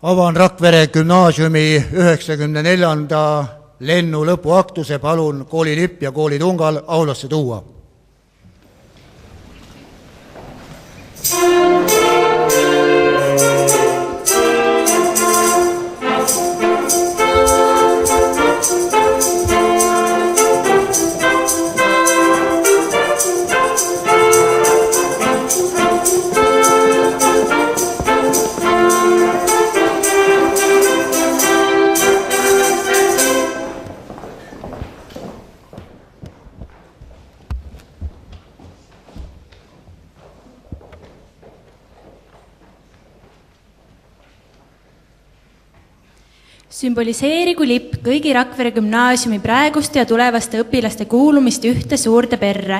Avan Rakvere gümnaasiumi 94. lennu lõpuaktuse, palun koolilipp ja koolitungal aulasse tuua. Sümboliseerigu lipp kõigi Rakvere gümnaasiumi praeguste ja tulevaste õpilaste kuulumist ühte suurde perre.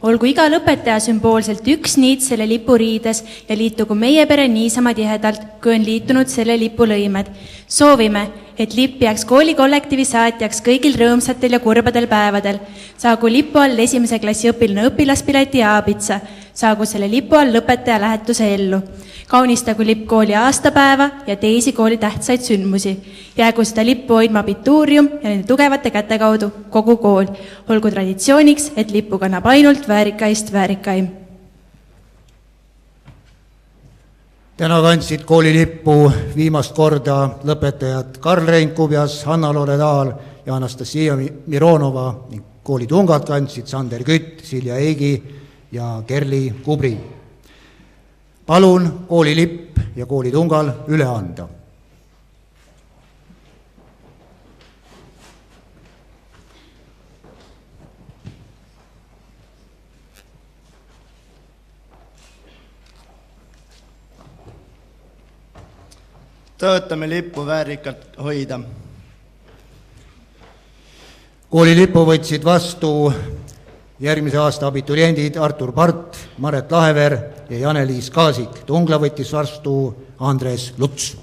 Olgu igal õpetaja sümboolselt üks niit selle lipu riides ja liitugu meie pere niisama tihedalt, kui on liitunud selle lipu lõimed. Soovime, et lipp jääks koolikollektiivi saatjaks kõigil rõõmsatel ja kurbadel päevadel. Saagu lipu all 1. klassi õpilane õpilaspileti ja aabitsa. Saagu selle lipu all lõpetaja lähetuse ellu. Kaunistagu lipp kooli aastapäeva ja teisi kooli tähtsaid sündmusi. Jäägu seda lippu hoidma abituurium ja nende tugevate käte kaudu kogu kool. Olgu traditsiooniks, et lippu kannab ainult väärikaist väärikaim. Täna kandsid koolilippu viimast korda lõpetajad Karl Rein Kubjas, Hanna-Loole Taal ja Anastasia Mironova ning koolitungad kandsid Sander Kütt, Silja Eigi ja Kerli Kubri. Palun koolilipp ja koolitungal üle anda. Tõotame lippu väärikalt hoida. Koolilippu võtsid vastu järgmise aasta abituriendid Artur Part, Maret Lahever ja Janeliis Kaasik. Tungla võttis vastu Andres Luts.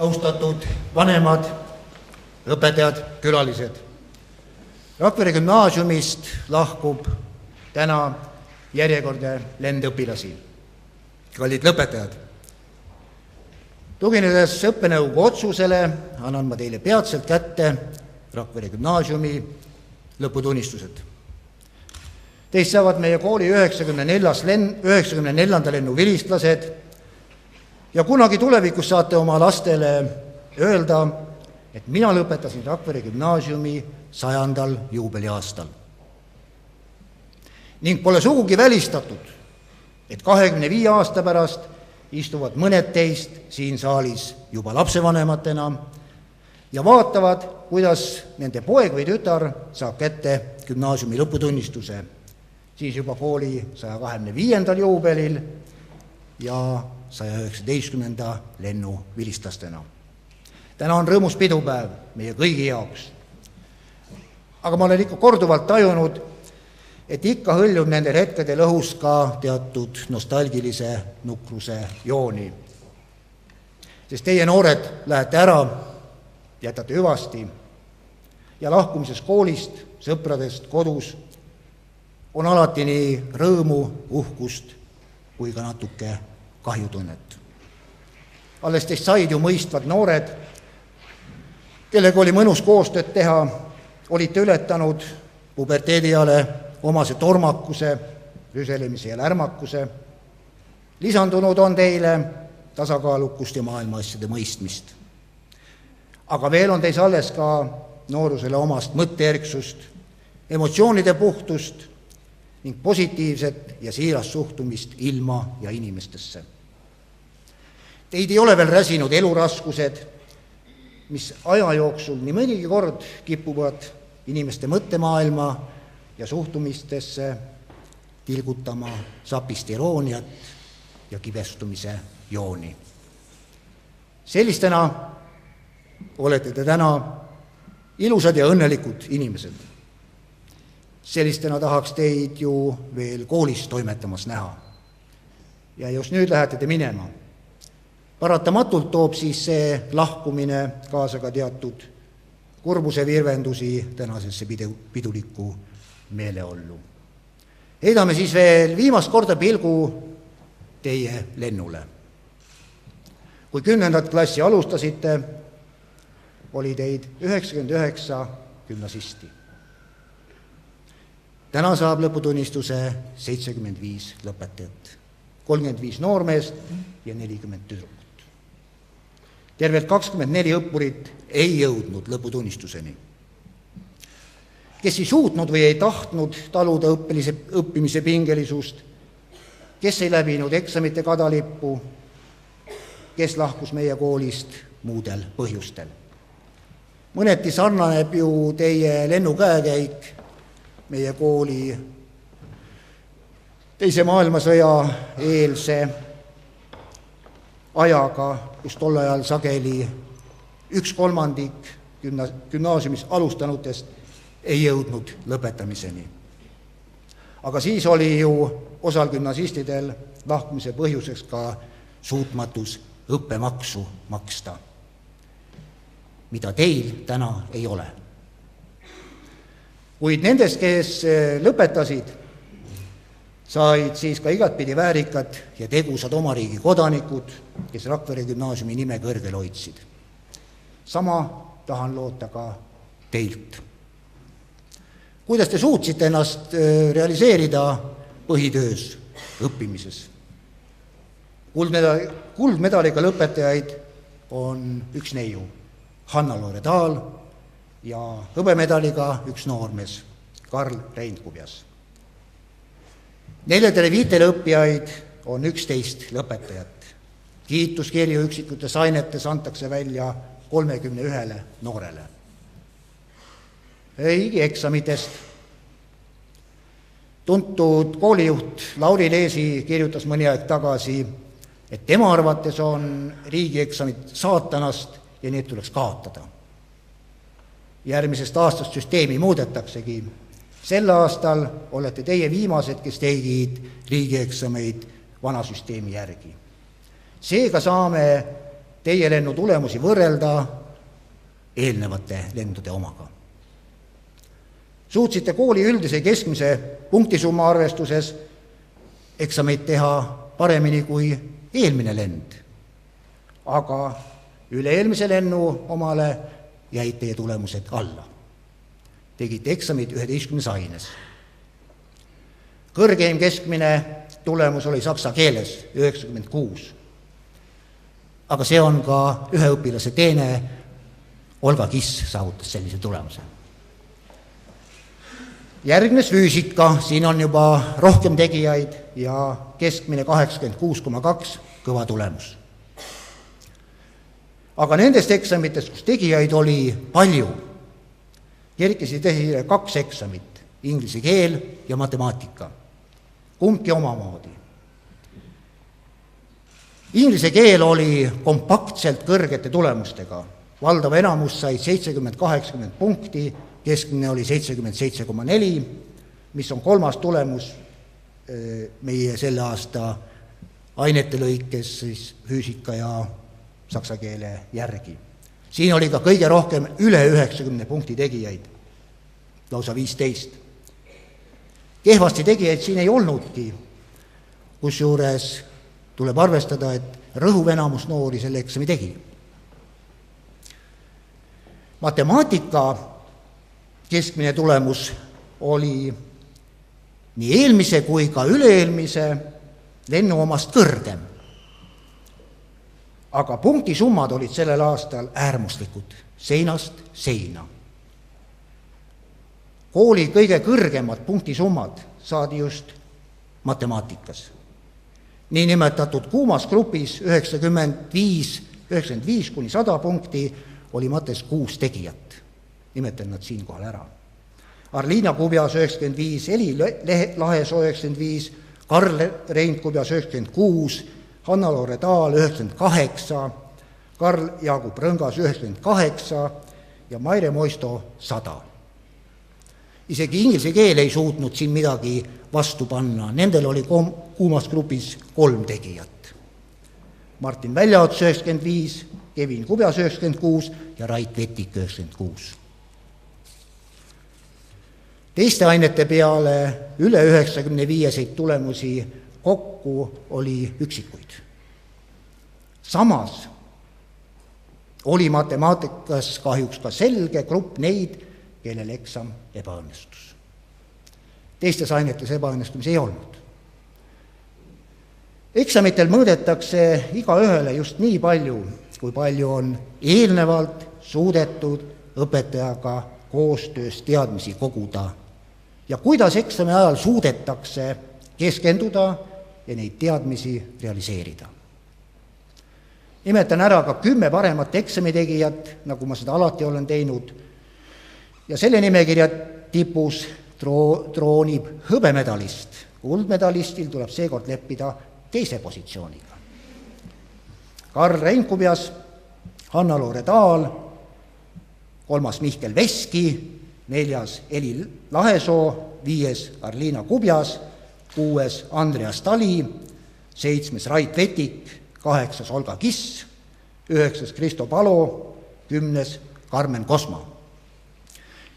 Austatud vanemad, õpetajad, külalised. Rakvere gümnaasiumist lahkub täna järjekordne lend õpilasi. Kallid lõpetajad, Tuginedes õppenõukogu otsusele annan ma teile peatselt kätte Rakvere gümnaasiumi lõputunnistused. Teist saavad meie kooli 94. lennu vilistlased ja kunagi tulevikus saate oma lastele öelda, et mina lõpetasin Rakvere gümnaasiumi 100. juubeliaastal. Ning pole sugugi välistatud, et 25 aasta pärast istuvad mõned teist siin saalis juba lapsevanematena ja vaatavad, kuidas nende poeg või tütar saab kätte gümnaasiumi lõputunnistuse, siis juba kooli 125. juubelil ja 119. lennu vilistlastena. Täna on rõõmus pidupäev meie kõigi jaoks. Aga ma olen ikka korduvalt tajunud, et ikka hõljub nendel hetkedel õhus ka teatud nostalgilise nukruse jooni. Sest teie noored lähete ära, jätate hüvasti ja lahkumises koolist, sõpradest, kodus on alati nii rõõmu, uhkust kui ka natuke kahjutunnet. Alles teist said ju mõistvad noored, kellega oli mõnus koostööd teha, olite ületanud puberteediale omase tormakuse, rüselemise ja lärmakuse. Lisandunud on teile tasakaalukust ja maailma asjade mõistmist. Aga veel on teis alles ka noorusele omast mõtteerksust, emotsioonide puhtust ning positiivset ja siirast suhtumist ilma ja inimestesse. Teid ei ole veel räsinud eluraskused, mis aja jooksul nii mõnigi kord kipuvad inimeste mõttemaailma ja suhtumistesse tilgutama sapist irooniat ja kibestumise jooni. Sellistena olete te täna ilusad ja õnnelikud inimesed. Sellistena tahaks teid ju veel koolis toimetamas näha. Ja just nüüd lähete te minema. Paratamatult toob siis see lahkumine kaasa ka teatud kurbuse virvendusi tänasesse pidulikku meeleollu. Heidame siis veel viimast korda pilgu teie lennule. Kui 10. klassi alustasite, oli teid 99 gümnasisti. Täna saab lõputunnistuse 75 lõpetajat, 35 noormeest ja 40 tüdrukut. Tervelt 24 õppurit ei jõudnud lõputunnistuseni. Kes ei suutnud või ei tahtnud taluda õppimise pingelisust, kes ei läbinud eksamite kadalippu, kes lahkus meie koolist muudel põhjustel. Mõneti sarnaneb ju teie lennukäekäik meie kooli teise maailmasõja eelse ajaga, kus tol ajal sageli 1/3 gümnaasiumis alustanutest ei jõudnud lõpetamiseni. Aga siis oli ju osal gümnasistidel lahkumise põhjuseks ka suutmatus õppemaksu maksta, mida teil täna ei ole. Kuid nendest, kes lõpetasid, said siis ka igatpidi väärikad ja tegusad oma riigi kodanikud, kes Rakvere gümnaasiumi nime kõrgel hoidsid. Sama tahan loota ka teilt. Kuidas te suutsite ennast realiseerida põhitöös, õppimises? Kuldmedaliga lõpetajaid on üks neiu, Hanna-Loore Taal, ja hõbemedaliga üks noormees, Karl Reinkubjas. 4-5 õppijaid on 11 lõpetajat. Kiituskirju üksikutes ainetes antakse välja 31 noorele. Riigieksamitest. Tuntud koolijuht Lauri Leesi kirjutas mõni aeg tagasi, et tema arvates on riigieksamid saatanast ja need tuleks kaotada. Järgmisest aastast süsteemi muudetaksegi. Sel aastal olete teie viimased, kes tegid riigieksameid vana süsteemi järgi. Seega saame teie lennu tulemusi võrrelda eelnevate lendude omaga. Suutsite kooli üldise keskmise punktisumma arvestuses eksameid teha paremini kui eelmine lend. aga üle-eelmise lennu omale jäid teie tulemused alla. Tegite eksamid 11 aines. Kõrgeim keskmine tulemus oli saksa keeles 96. Aga see on ka ühe õpilase teene, Olga Kiss saavutas sellise tulemuse. Järgnes füüsika, siin on juba rohkem tegijaid ja keskmine 86,2, kõva tulemus. Aga nendest eksamitest, kus tegijaid oli palju, kerkisid esile 2 eksamit, inglise keel ja matemaatika. Kumbki omamoodi. Inglise keel oli kompaktselt kõrgete tulemustega. Valdav enamus sai 70-80 punkti, keskmine oli 77,4, mis on 3. tulemus meie selle aasta ainete lõikes siis füüsika ja saksa keele järgi. Siin oli ka kõige rohkem üle 90 punkti tegijaid, lausa 15. Kehvasti tegijaid siin ei olnudki, kusjuures tuleb arvestada, et rõhuv enamus noori selle eksami tegi. Matemaatika keskmine tulemus oli nii eelmise kui ka üle-eelmise lennu omast kõrgem. Aga punktisummad olid sellel aastal äärmuslikud, seinast seina. Kooli kõige kõrgemad punktisummad saadi just matemaatikas. Niinimetatud kuumas grupis 95 kuni 100 punkti oli mates 6 tegijat. Nimetan nad siinkohal ära. Arliina Kubjas 95, Eli Lahesoo 95, Karl Reinkubjas 96, Hanna-Loore Taal 98, Karl Jaagup Rõngas 98 ja Maire Moisto 100. Isegi inglise keel ei suutnud siin midagi vastu panna, nendel oli kuumas grupis 3 tegijat. Martin Väljaots 95, Kevin Kubjas 96 ja Rait Vetik 96. Teiste ainete peale üle 95 tulemusi kokku oli üksikuid. Samas oli matemaatikas kahjuks ka selge grupp neid, kellel eksam ebaõnnestus. Teistes ainetes ebaõnnestumisi ei olnud. Eksamitel mõõdetakse igaühele just nii palju, kui palju on eelnevalt suudetud õpetajaga koostöös teadmisi koguda ja kuidas eksami ajal suudetakse keskenduda ja neid teadmisi realiseerida. Nimetan ära ka 10 paremat eksamitegijat, nagu ma seda alati olen teinud, ja selle nimekirja tipus troonib hõbemedalist. Kuldmedalistil tuleb seekord leppida teise positsiooniga. Karl Reinkubjas, Hanna-Loore Taal, 3. Mihkel Veski, 4. Eli Lahesoo, 5. Arliina Kubjas, 6. Andreas Tali, 7. Rait Vetik, 8. Olga Kiss, 9. Kristo Palo, 10. Karmen Kosma.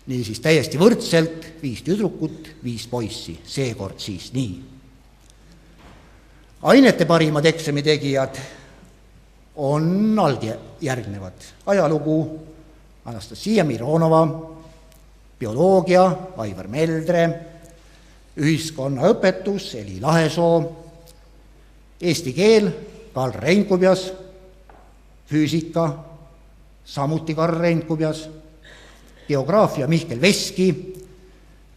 Niisiis täiesti võrdselt 5 tüdrukut, 5 poissi, seekord siis nii. Ainete parimad eksamitegijad on algjärgnevad. Ajalugu Anastasia Mironova, bioloogia Aivar Meldre, ühiskonnaõpetus Eli Lahesoo, eesti keel Karl Reinkubjas, füüsika samuti Karl Reinkubjas, geograafia Mihkel Veski,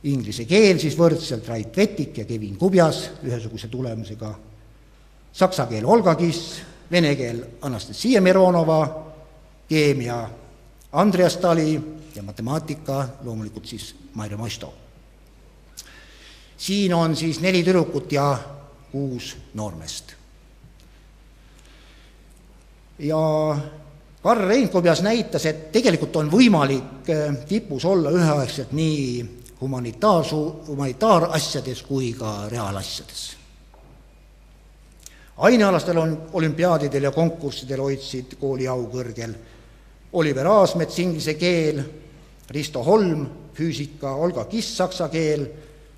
inglise keel siis võrdselt Rait Vetik ja Kevin Kubjas ühesuguse tulemusega, saksa keel Olga Kiss, vene keel Anastasia Mironova, keemia Andreas Tali ja matemaatika loomulikult siis Maire Moisto. Siin on siis 4 tüdrukut ja 6 noormest. Ja Karl Reinkubjas näitas, et tegelikult on võimalik tipus olla üheaegselt nii humanitaarasjades kui ka reaalasjades. Ainealastel olümpiaadidel ja konkurssidel hoidsid kooli au kõrgel Oliver Aasmets inglise keel, Risto Holm füüsika, Olga Kiss saksa keel,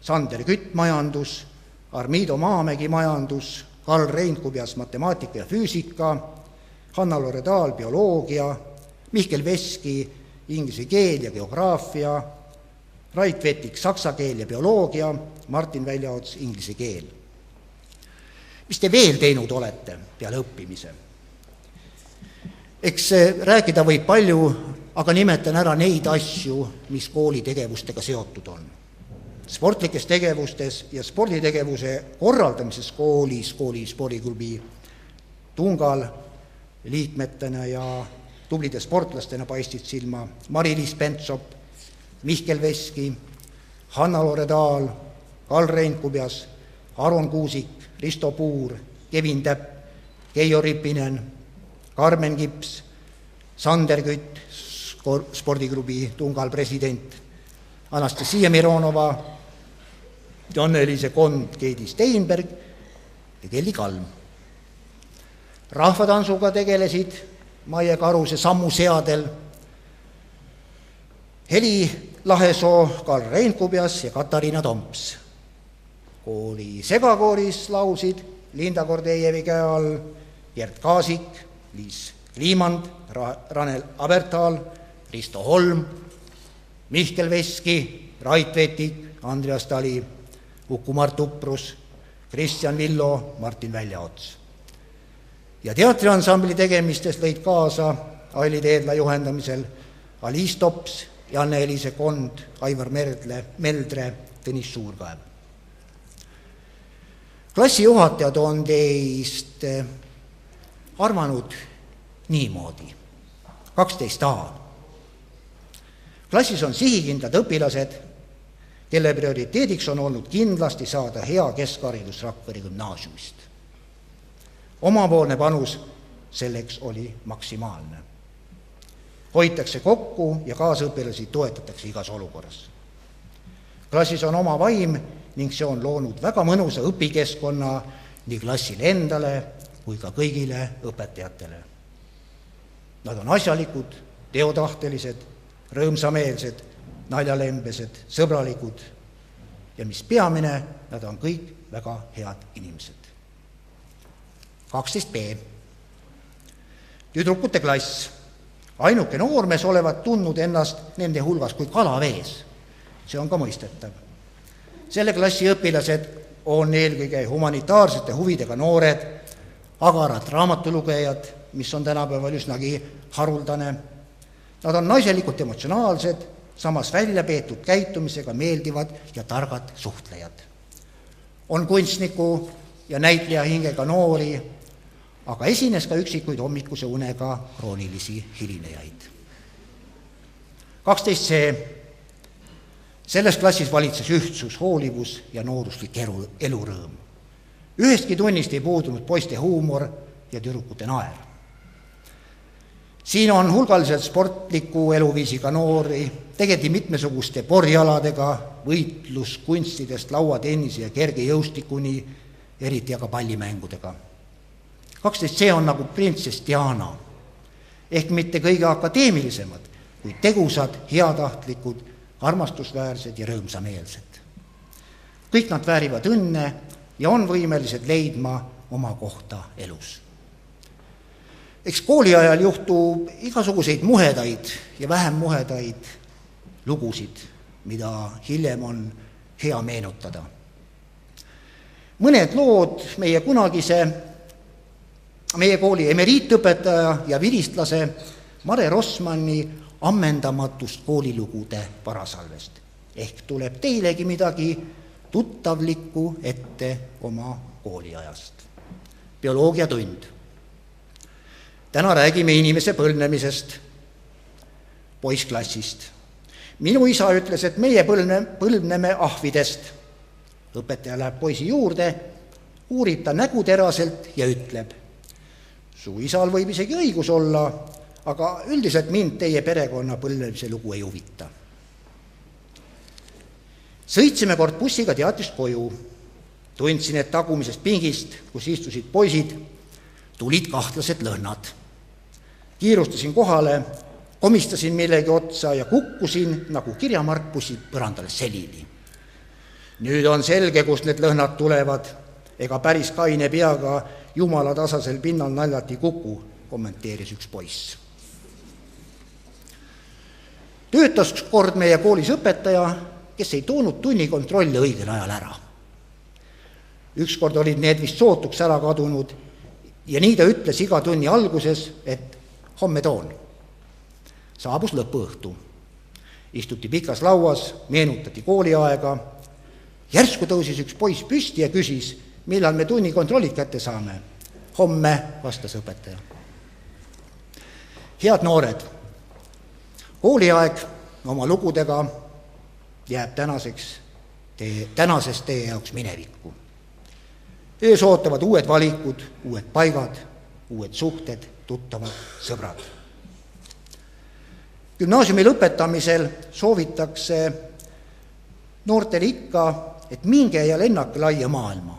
Sander Kütt majandus, Armido Maamägi majandus, Karl Reinkubjas matemaatika ja füüsika, Hanna Loredaal bioloogia, Mihkel Veski inglise keel ja geograafia, Rait Vetik saksa keel ja bioloogia, Martin Väljaots inglise keel. Mis te veel teinud olete peale õppimise? Eks rääkida võib palju, aga nimetan ära neid asju, mis kooli tegevustega seotud on. Sportlikes tegevustes ja sporditegevuse korraldamises koolis, kooli spordiklubi Tungal liikmetena ja tublide sportlastena paistsid silma Mari-Liis Pentsop, Mihkel Veski, Hanna Loredaal, Karl Reinkubjas, Aron Kuusik, Risto Puur, Kevin Täpp, Keijo Ripinen, Karmen Kips, Sander Kütt, spordiklubi Tungal president, Anastasia Mironova, Jonne-Liise Kond, Keidi Steinberg ja Kelly Kalm. Rahvatantsuga tegelesid Maie Karuse sammuseadel Heli Lahesoo, Karl Reinkubjas ja Katariina Tomps. Kooli segakooris laulsid Linda Kordejevi käe all Gert Kaasik, Liis Kliimand, Ranel Abertaal, Risto Holm, Mihkel Veski, Rait Vetik, Andreas Tali, Uku-Mart Uprus, Kristjan Villo, Martin Väljaots. Ja teatriansambli tegemistes lõid kaasa Aili Teedla juhendamisel Aliis Tops, Janne-Eliise Kond, Aivar Meldre, Tõnis Suurkaev. Klassijuhatajad on teist arvanud niimoodi. 12A. Klassis on sihikindlad õpilased, kelle prioriteediks on olnud kindlasti saada hea keskharidus Rakvere gümnaasiumist. Omapoolne panus selleks oli maksimaalne. Hoitakse kokku ja kaasõpilasi toetatakse igas olukorras. Klassis on oma vaim ning see on loonud väga mõnusa õpikeskkonna nii klassile endale kui ka kõigile õpetajatele. Nad on asjalikud, teotahtelised, rõõmsameelsed, naljalembesed, sõbralikud ja mis peamine, nad on kõik väga head inimesed. 12B. Tüdrukute klass. Ainuke noormees olevat tundnud ennast nende hulgas kui kalavees. See on ka mõistetav. Selle klassi õpilased on eelkõige humanitaarsete huvidega noored, agarad raamatulugejad, mis on tänapäeval üsnagi haruldane. Nad on naiselikult emotsionaalsed, samas välja peetud käitumisega meeldivad ja targad suhtlejad. On kunstniku ja näitleja hingega noori, aga esines ka üksikuid hommikuse unega kroonilisi hilinejaid. 12C. Selles klassis valitses ühtsus, hoolivus ja nooruslik elurõõm. Ühestki tunnist ei puudunud poiste huumor ja tüdrukute naer. Siin on hulgaliselt sportliku eluviisiga noori, tegeldi mitmesuguste porjaladega, võitluskunstidest lauatennise ja kerge jõustikuni, eriti aga pallimängudega. 12C on nagu printsess Diana, ehk mitte kõige akadeemilisemad, kuid tegusad, heatahtlikud, armastusväärsed ja rõõmsameelsed. Kõik nad väärivad õnne ja on võimelised leidma oma kohta elus. Eks kooli ajal juhtub igasuguseid muhedaid ja vähem muhedaid lugusid, mida hiljem on hea meenutada. Mõned lood meie kooli emeriitõpetaja ja vilistlase Mare Rossmanni ammendamatust koolilugude parasalvest. Ehk tuleb teilegi midagi tuttavlikku ette oma kooliajast. Bioloogiatund. Täna räägime inimese põlvnemisest, poissklassist. Minu isa ütles, et meie põlvneme ahvidest. Õpetaja läheb poisi juurde, uurib ta näguteraselt ja ütleb: su isal võib isegi õigus olla, aga üldiselt mind teie perekonna põlvnemise lugu ei huvita. Sõitsime kord bussiga teatrist koju. Tundsin, et tagumisest pingist, kus istusid poisid, tulid kahtlased lõhnad. Kiirustasin kohale, komistasin millegi otsa ja kukkusin nagu kirjamark bussi põrandale selili. Nüüd on selge, kust need lõhnad tulevad, ega päris kaine peaga jumala tasasel pinnal naljalt ei kuku, kommenteeris üks poiss. Töötas kord meie koolis õpetaja, kes ei toonud tunnikontrolle õigel ajal ära. Ükskord olid need vist sootuks ära kadunud ja nii ta ütles iga tunni alguses, et homme toon. Saabus lõpuõhtu. Istuti pikas lauas, meenutati kooliaega. Järsku tõusis üks poiss püsti ja küsis, millal me tunnikontrollid kätte saame. Homme, vastas õpetaja. Head noored, kooliaeg oma lugudega jääb tänasest teie jaoks minevikku. Ees ootavad uued valikud, uued paigad, uued suhted, tuttavad, sõbrad. Gümnaasiumi lõpetamisel soovitakse noortele ikka, et minge ja lennake laia maailma.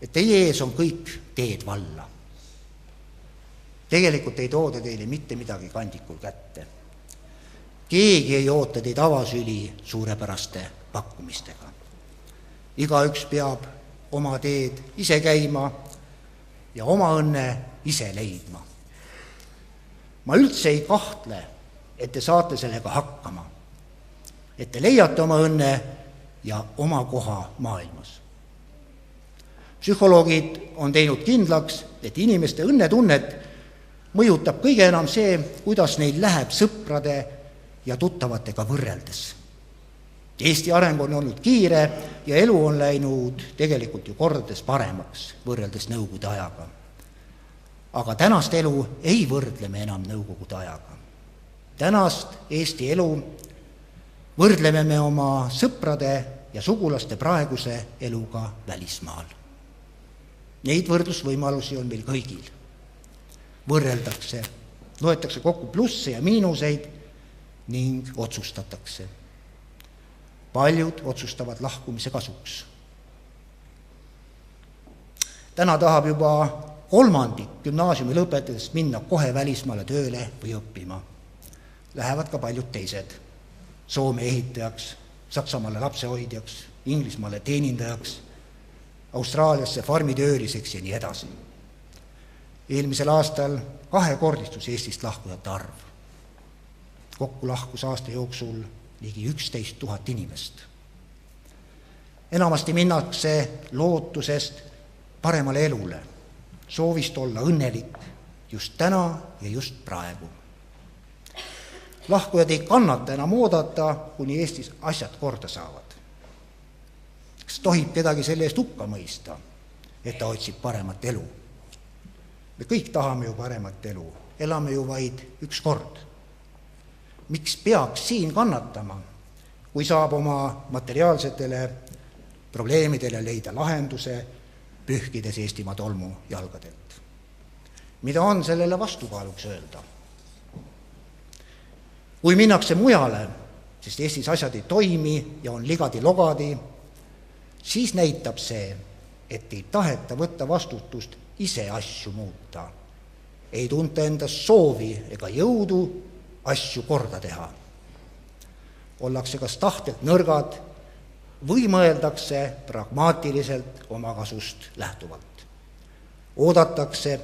Et teie ees on kõik teed valla. Tegelikult ei tooda teile mitte midagi kandikul kätte. Keegi ei oota teid avasüli suurepäraste pakkumistega. Igaüks peab oma teed ise käima ja oma õnne ise leidma. Ma üldse ei kahtle, et te saate sellega hakkama, et te leiate oma õnne ja oma koha maailmas. Psühholoogid on teinud kindlaks, et inimeste õnnetunnet mõjutab kõige enam see, kuidas neil läheb sõprade ja tuttavatega võrreldes. Eesti areng on olnud kiire ja elu on läinud tegelikult ju kordades paremaks võrreldes nõukogude ajaga. Aga tänast elu ei võrdle me enam nõukogude ajaga. Tänast Eesti elu võrdleme me oma sõprade ja sugulaste praeguse eluga välismaal. Neid võrdlusvõimalusi on meil kõigil. Võrreldakse, loetakse kokku plusse ja miinuseid ning otsustatakse. Paljud otsustavad lahkumise kasuks. Täna tahab juba kolmandik gümnaasiumi lõpetades minna kohe välismaale tööle või õppima. Lähevad ka paljud teised. Soome ehitajaks, Saksamaale lapsehoidjaks, Inglismaale teenindajaks, Austraaliasse farmitööliseks ja nii edasi. Eelmisel aastal 2-kordistus Eestist lahkujate arv. Kokku lahkus aasta jooksul ligi 11 000 inimest. Enamasti minnakse lootusest paremale elule, soovist olla õnnelik just täna ja just praegu. Lahkujad ei kannata enam oodata, kuni Eestis asjad korda saavad. Kas tohib kedagi selle eest hukka mõista, et ta otsib paremat elu? Me kõik tahame ju paremat elu, elame ju vaid üks kord. Miks peaks siin kannatama, kui saab oma materiaalsetele probleemidele leida lahenduse, pühkides Eestimaa tolmu jalgadelt? Mida on sellele vastukaaluks öelda? Kui minnakse mujale, sest Eestis asjad ei toimi ja on ligadi-logadi, siis näitab see, et ei taheta võtta vastutust ise asju muuta. Ei tunta endas soovi ega jõudu asju korda teha. Ollakse kas tahtelt nõrgad või mõeldakse pragmaatiliselt omakasust lähtuvalt. Oodatakse,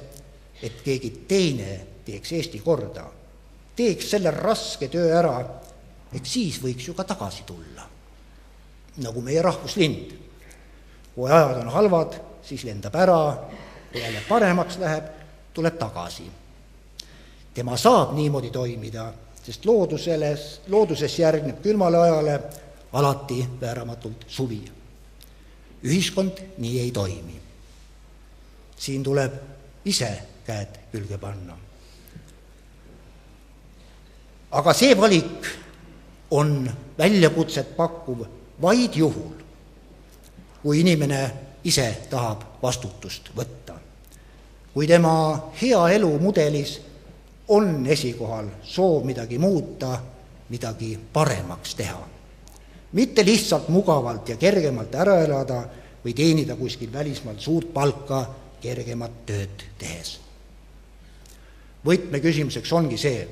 et keegi teine teeks Eesti korda, teeks selle raske töö ära, et siis võiks ju ka tagasi tulla. Nagu meie rahvuslind. Kui ajad on halvad, siis lendab ära, kui jälle paremaks läheb, tuleb tagasi. Tema saab niimoodi toimida, sest looduses järgneb külmale ajale alati vääramatult suvi. Ühiskond nii ei toimi. Siin tuleb ise käed külge panna. Aga see valik on väljakutset pakkuv vaid juhul, kui inimene ise tahab vastutust võtta. Kui tema hea elu mudelis on esikohal soov midagi muuta, midagi paremaks teha. Mitte lihtsalt mugavalt ja kergemalt ära elada või teenida kuskil välismaal suurt palka kergemat tööd tehes. Võtmeküsimuseks ongi see,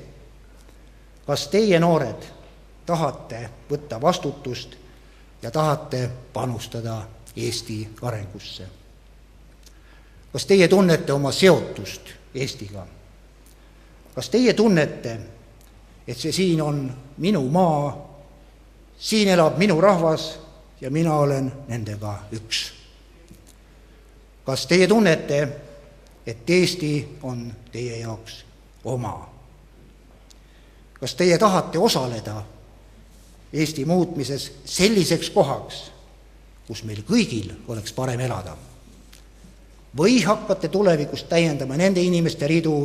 kas teie noored tahate võtta vastutust ja tahate panustada Eesti arengusse? Kas teie tunnete oma seotust Eestiga. Kas teie tunnete, et see siin on minu maa, siin elab minu rahvas ja mina olen nendega üks? Kas teie tunnete, et Eesti on teie jaoks oma? Kas teie tahate osaleda Eesti muutmises selliseks kohaks, kus meil kõigil oleks parem elada? Või hakkate tulevikus täiendama nende inimeste ridu,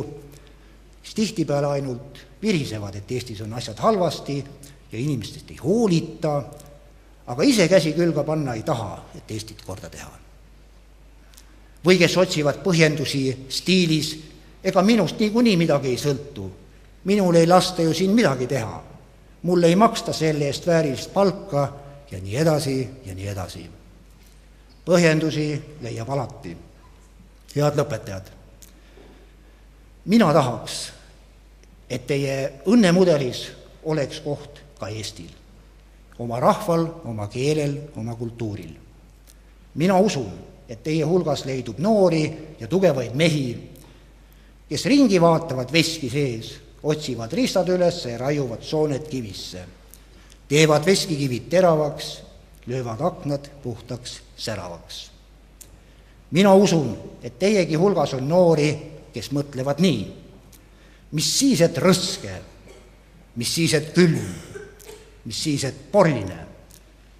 kes tihtipeale ainult virisevad, et Eestis on asjad halvasti ja inimestest ei hoolita, aga ise käsi külga panna ei taha, et Eestit korda teha? Või kes otsivad põhjendusi stiilis, ega minust niikuinii midagi ei sõltu, minul ei lasta ju siin midagi teha, mulle ei maksta selle eest väärilist palka ja nii edasi ja nii edasi. Põhjendusi leiab alati. Head lõpetajad, mina tahaks, et teie õnnemudelis oleks koht ka Eestil, oma rahval, oma keelel, oma kultuuril. Mina usun, et teie hulgas leidub noori ja tugevaid mehi, kes ringi vaatavad veski sees, otsivad ristad üles ja raiuvad sooned kivisse, teevad veskikivid teravaks, löövad aknad puhtaks säravaks. Mina usun, et teiegi hulgas on noori, kes mõtlevad nii, mis siis, et rõske, mis siis, et külm, mis siis, et porine,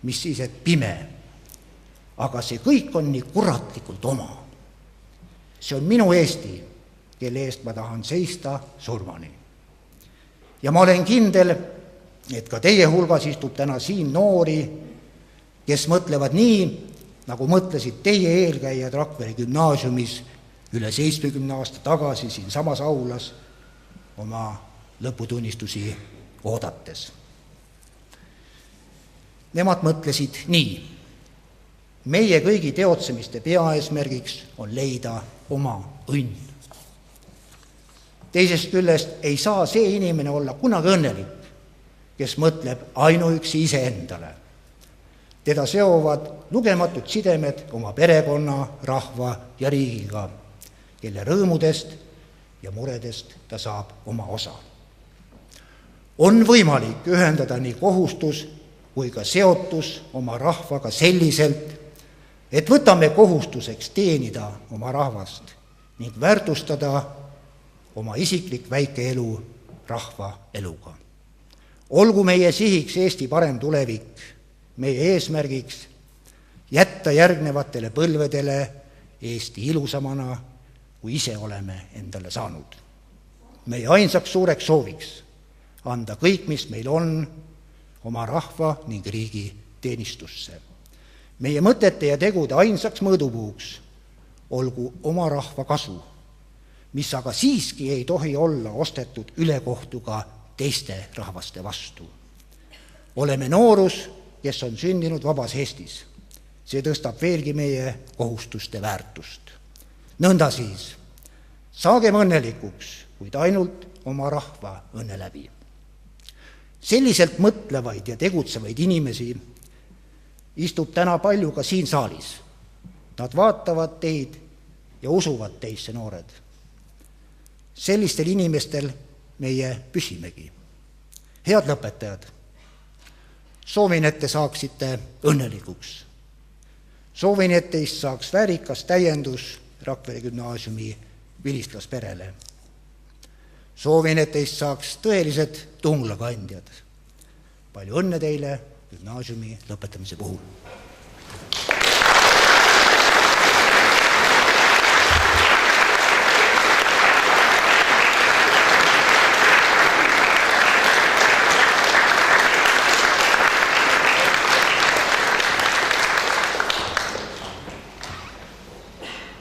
mis siis, et pime, aga see kõik on nii kuratlikult oma. See on minu Eesti, kelle eest ma tahan seista surmani. Ja ma olen kindel, et ka teie hulgas istub täna siin noori, kes mõtlevad nii, nagu mõtlesid teie eelkäijad Rakvere gümnaasiumis üle 70 aasta tagasi siin samas aulas oma lõputunnistusi oodates. Nemad mõtlesid nii. Meie kõigi teotsemiste peaeesmärgiks on leida oma õnn. Teisest küljest ei saa see inimene olla kunagi õnnelik, kes mõtleb ainuüksi iseendale. Teda seovad lugematud sidemed oma perekonna, rahva ja riigiga, kelle rõõmudest ja muredest ta saab oma osa. On võimalik ühendada nii kohustus kui ka seotus oma rahvaga selliselt, et võtame kohustuseks teenida oma rahvast ning väärtustada oma isiklik väike elu rahva eluga. Olgu meie sihiks Eesti parem tulevik, meie eesmärgiks jätta järgnevatele põlvedele Eesti ilusamana, kui ise oleme endale saanud. Meie ainsaks suureks sooviks anda kõik, mis meil on, oma rahva ning riigi teenistusse. Meie mõtete ja tegude ainsaks mõõdupuuks olgu oma rahva kasu, mis aga siiski ei tohi olla ostetud ülekohtuga teiste rahvaste vastu. Oleme noorus, kes on sündinud vabas Eestis. See tõstab veelgi meie kohustuste väärtust. Nõnda siis, saagem õnnelikuks, kuid ainult oma rahva õnne läbi. Selliselt mõtlevaid ja tegutsevaid inimesi istub täna palju ka siin saalis. Nad vaatavad teid ja usuvad teisse, noored. Sellistel inimestel meie püsimegi. Head lõpetajad, soovin, et te saaksite õnnelikuks. Soovin, et teist saaks väärikas täiendus Rakvere gümnaasiumi vilistlasperele. Soovin, et teist saaks tõelised tunglakandjad. Palju õnne teile gümnaasiumi lõpetamise puhul.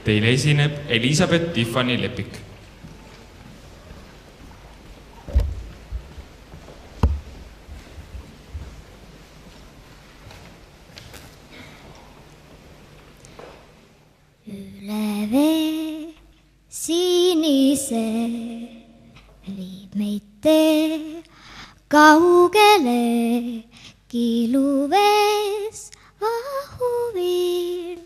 Teile esineb Elisabeth Tiffany Lepik. Üle vee sinise viib meid tee kaugele, kiluvees vahuviir.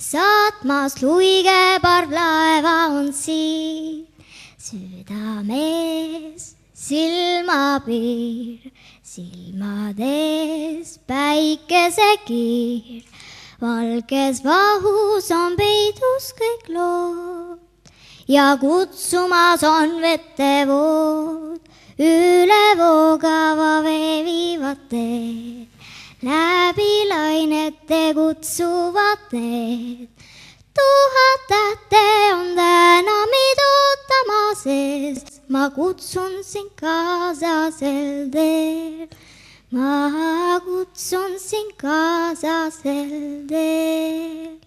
Saatmas luige parvlaeva on siin, südames silmapiir, silmades päikesekiir, valges vahus on peidus kõik lood ja kutsumas on vettevood, üle voogava vee viivad teed, läbi lainete kutsuvad need. 1000 tähte on täna meid ootamas, sest ma kutsun sind kaasa sel teel. Ma kutsun sind kaasa sel teel.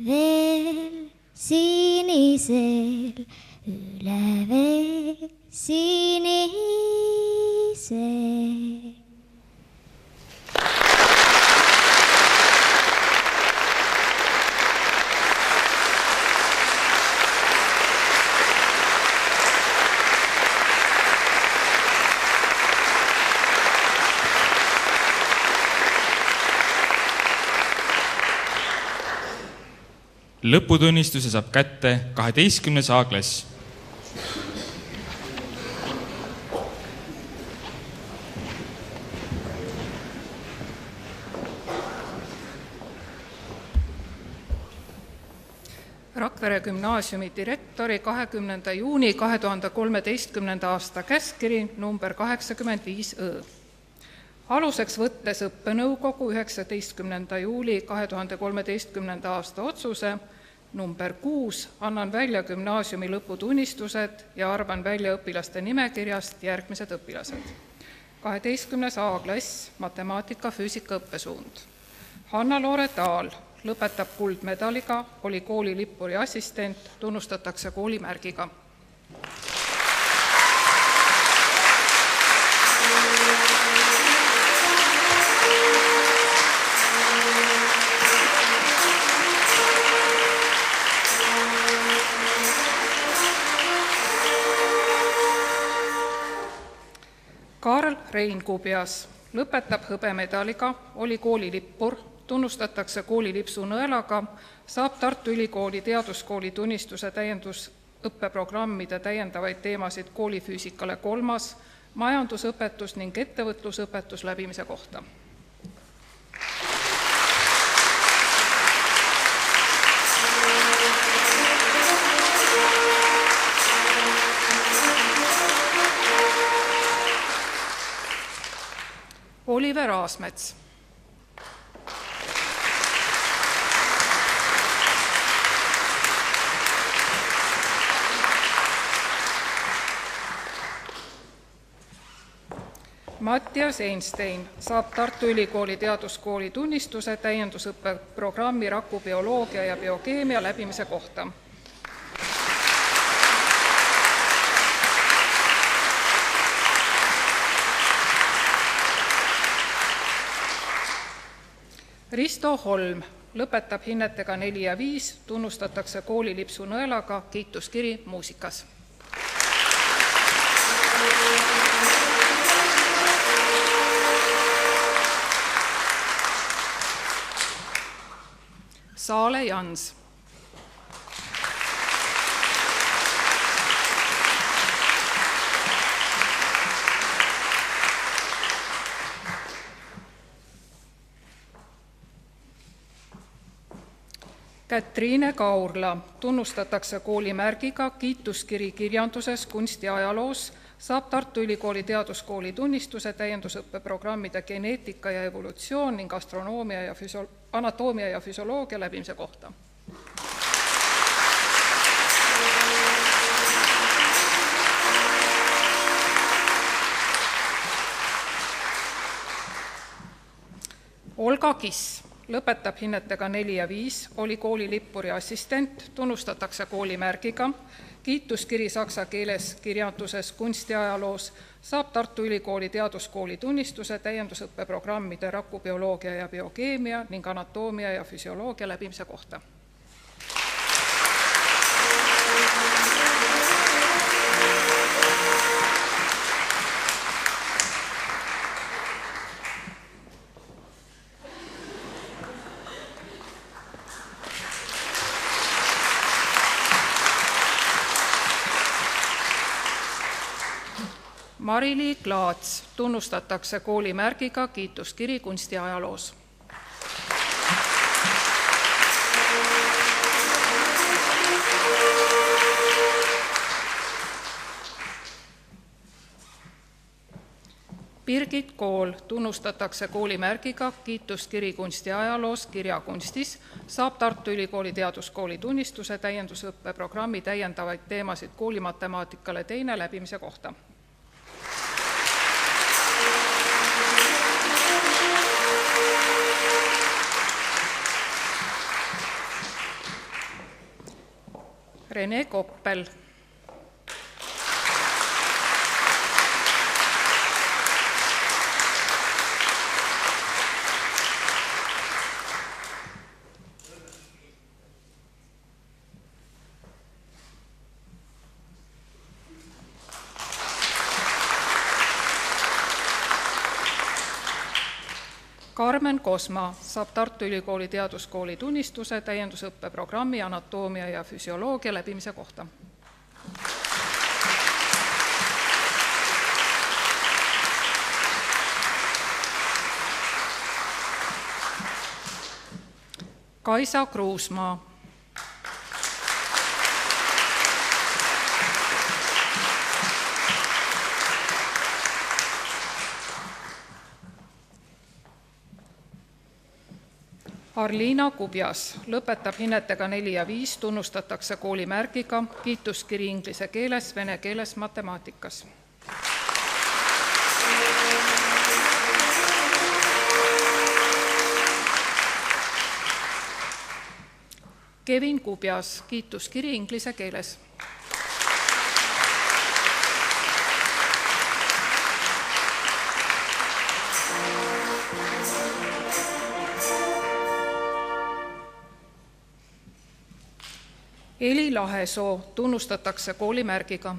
Veel sinisel, üle vee sinisel. Lõputunnistuse saab kätte 12. A-klass. Rakvere gümnaasiumi direktori 20. juuni 2013. aasta käskkiri number 85 õ. Aluseks võttes õppenõukogu 19. juuli 2013. aasta otsuse number 6 annan välja gümnaasiumi lõputunnistused ja arvan välja õpilaste nimekirjast järgmised õpilased. 12. A-klass, matemaatika, füüsika õppesuund. Hanna-Loore Taal lõpetab kuldmedaliga, oli kooli lippuri assistent, tunnustatakse koolimärgiga. Karl Rein Kubjas lõpetab hõbemedaliga, oli kooli lippur, tunnustatakse kooli lipsu nõelaga, saab Tartu Ülikooli teaduskooli tunnistuse täiendusõppeprogrammide täiendavaid teemasid koolifüüsikale 3., majandusõpetus ning ettevõtlusõpetus läbimise kohta. Oliver Aasmets. Mattias Einstein saab Tartu Ülikooli teaduskooli tunnistuse täiendusõppeprogrammi rakubioloogia ja biokeemia läbimise kohta. Risto Holm lõpetab hinnetega 4 ja 5, tunnustatakse kooli lipsu nõelaga, kiituskiri muusikas. Saale Jans. Katriine Kaurla tunnustatakse koolimärgiga, kiituskiri kirjanduses, kunstiajaloos, saab Tartu Ülikooli teaduskooli tunnistuse täiendusõppeprogrammide geneetika ja evolutsioon ning anatoomia ja füsioloogia läbimise kohta. Olga Kiss lõpetab hinnetega 4 ja 5, oli kooli lippuri assistent, tunnustatakse koolimärgiga, kiituskiri saksa keeles kirjanduses, kunstiajaloos, saab Tartu Ülikooli teaduskooli tunnistuse täiendusõppeprogrammide rakubioloogia ja biokeemia ning anatoomia ja füsioloogia läbimise kohta. Mari-Li Klaats tunnustatakse koolimärgiga kiituskiri kunstiajaloos. Birgit Kool tunnustatakse koolimärgiga kiituskiri kunstiajaloos kirjakunstis, saab Tartu Ülikooli teaduskooli tunnistuse täiendusõppeprogrammi täiendavaid teemasid koolimatemaatikale 2 läbimise kohta. Rene Koppel. Carmen Kosma saab Tartu Ülikooli teaduskooli tunnistuse täiendusõppeprogrammi anatoomia ja füsioloogia läbimise kohta. Kaisa Kruusmaa. Arliina Kubjas lõpetab hinnetega 4 ja 5, tunnustatakse koolimärgiga kiituskiri inglise keeles, vene keeles, matemaatikas. Kevin Kubjas, kiituskiri inglise keeles. Eli Lahesoo tunnustatakse koolimärgiga.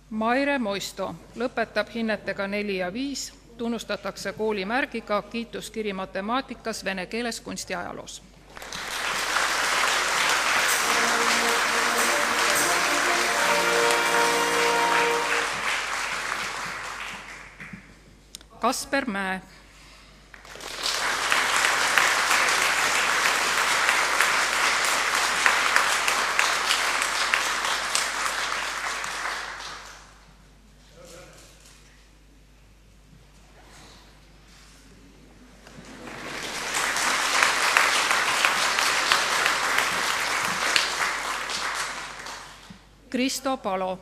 Maire Moisto lõpetab hinnetega 4 ja 5, tunnustatakse koolimärgiga kiituskiri matemaatikas, vene keeles, kunstiajaloos. Kasper Mäe. Kristo Palo.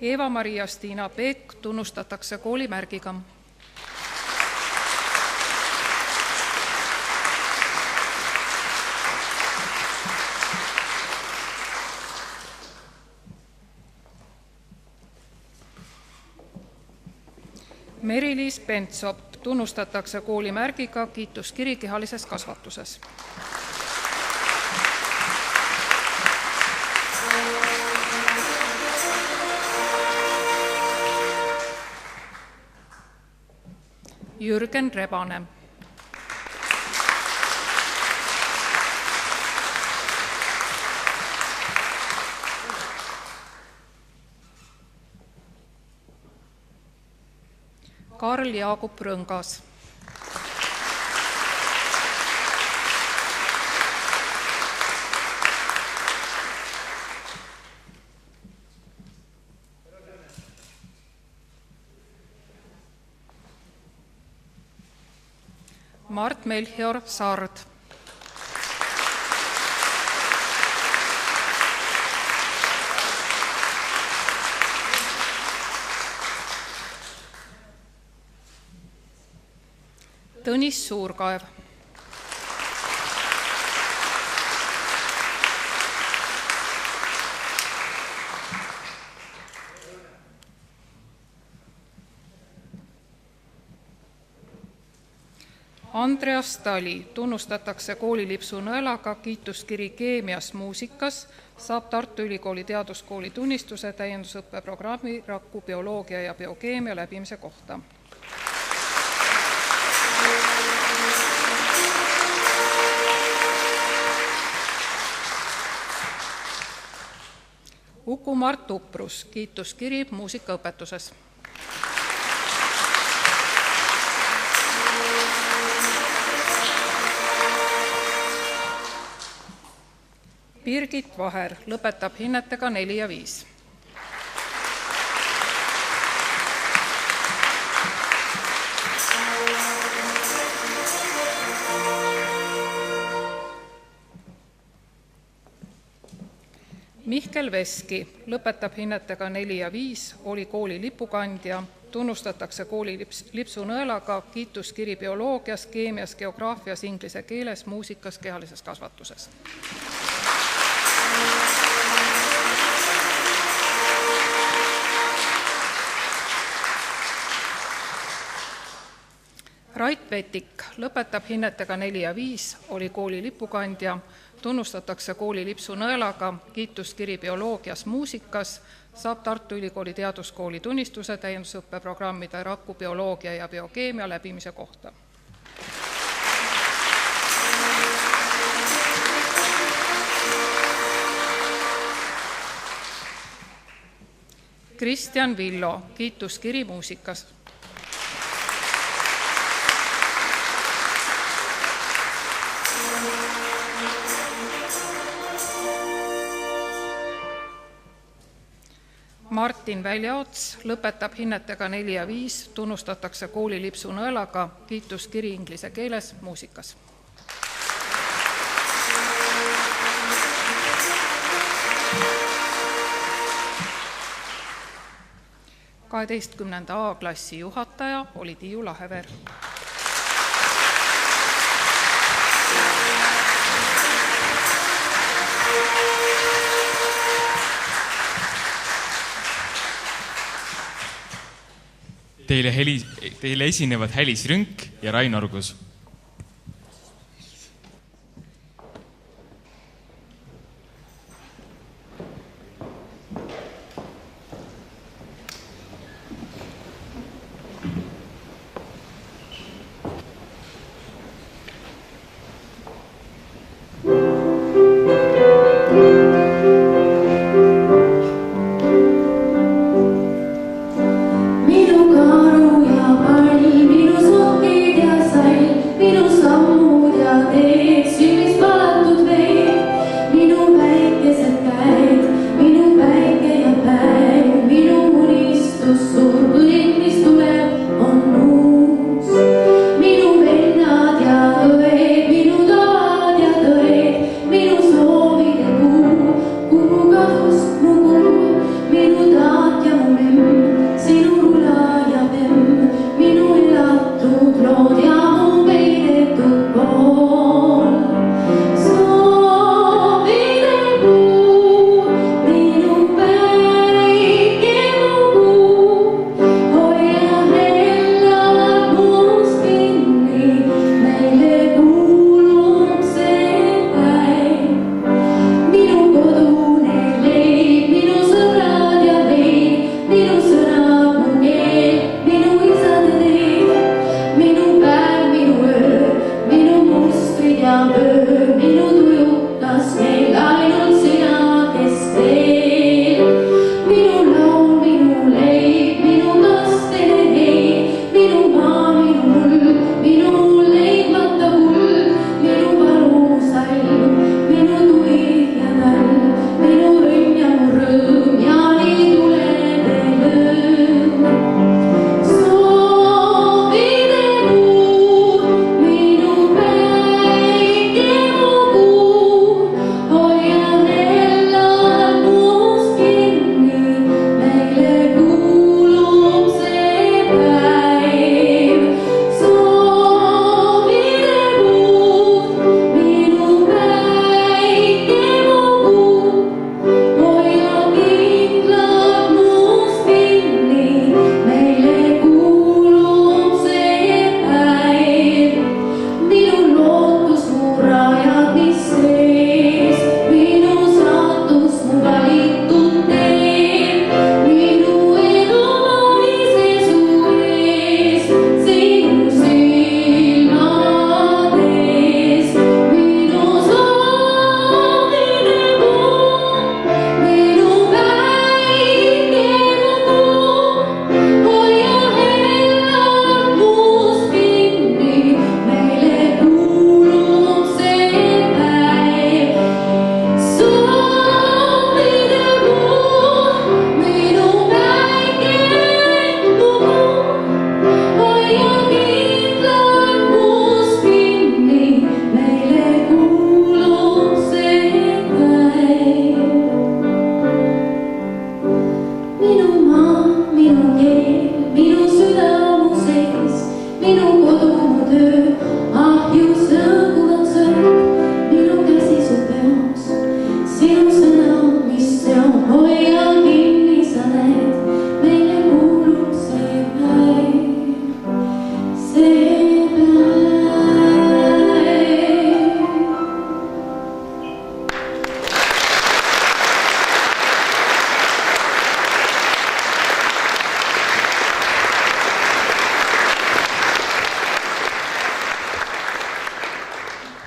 Eva-Maria Stiina Peek tunnustatakse koolimärgiga. Meri-Liis Pentsop tunnustatakse koolimärgiga kiituskiri kehalises kasvatuses. Jürgen Rebane. Karl Jaagup Rõngas. Mart Melchior Saard. Tõnis Suurkaev. Andreas Tali tunnustatakse koolilipsu nõelaga kiituskiri keemias muusikas, saab Tartu Ülikooli teaduskooli tunnistuse täiendusõppeprogrammi raku bioloogia ja biokeemia läbimise kohta. Uku-Mart Uprus, kiituskiri muusikaõpetuses. Birgit Vaher lõpetab hinnetega 4 ja 5. Mihkel Veski lõpetab hinnetega 4 ja 5, oli kooli lipukandja, tunnustatakse kooli lipsu nõelaga kiituskiri bioloogias, keemias, geograafias, inglise keeles, muusikas, kehalises kasvatuses. Rait Vetik lõpetab hinnetega 4 ja 5, oli kooli lipukandja, tunnustatakse kooli lipsu nõelaga kiituskiri bioloogias, muusikas, saab Tartu Ülikooli teaduskooli tunnistuse täiendusõppeprogrammide raku bioloogia ja biokeemia läbimise kohta. Kristjan Villo, kiituskiri muusikas. Martin Väljaots lõpetab hinnetega 4 ja 5, tunnustatakse kooli lipsu nõelaga kiituskiri inglise keeles muusikas. A 12. klassi juhataja oli Tiiu Lahever. Teile esinevad Hälis Rünk ja Rain Orgus. Minu karu ja pani, minu sokid ja sai.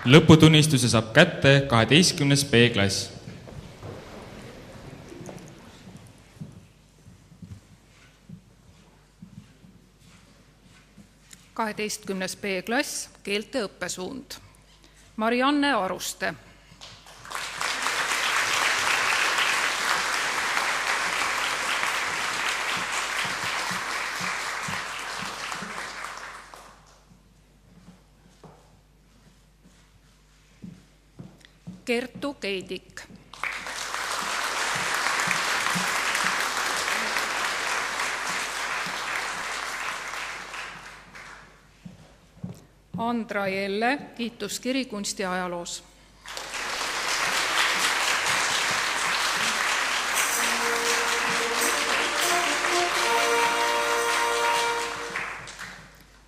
lõputunnistuse saab kätte 12. B-klass. kaheteistkümnes B-klass, keelte õppesuund. Marianne Aruste. Kertu Keidik. Andra Jelle, kiituskiri kunstiajaloos.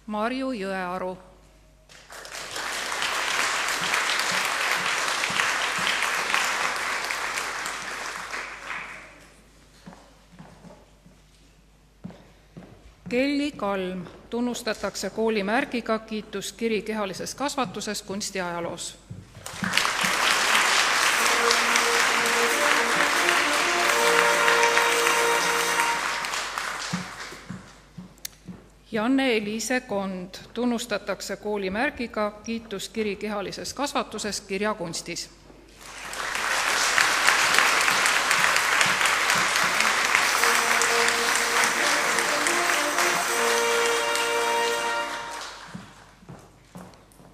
Marju Jõearu. Kelly Kalm tunnustatakse koolimärgiga kiituskiri kehalises kasvatuses kunstiajaloos. Janne-Eliise Kond tunnustatakse koolimärgiga kiituskiri kehalises kasvatuses kirjakunstis.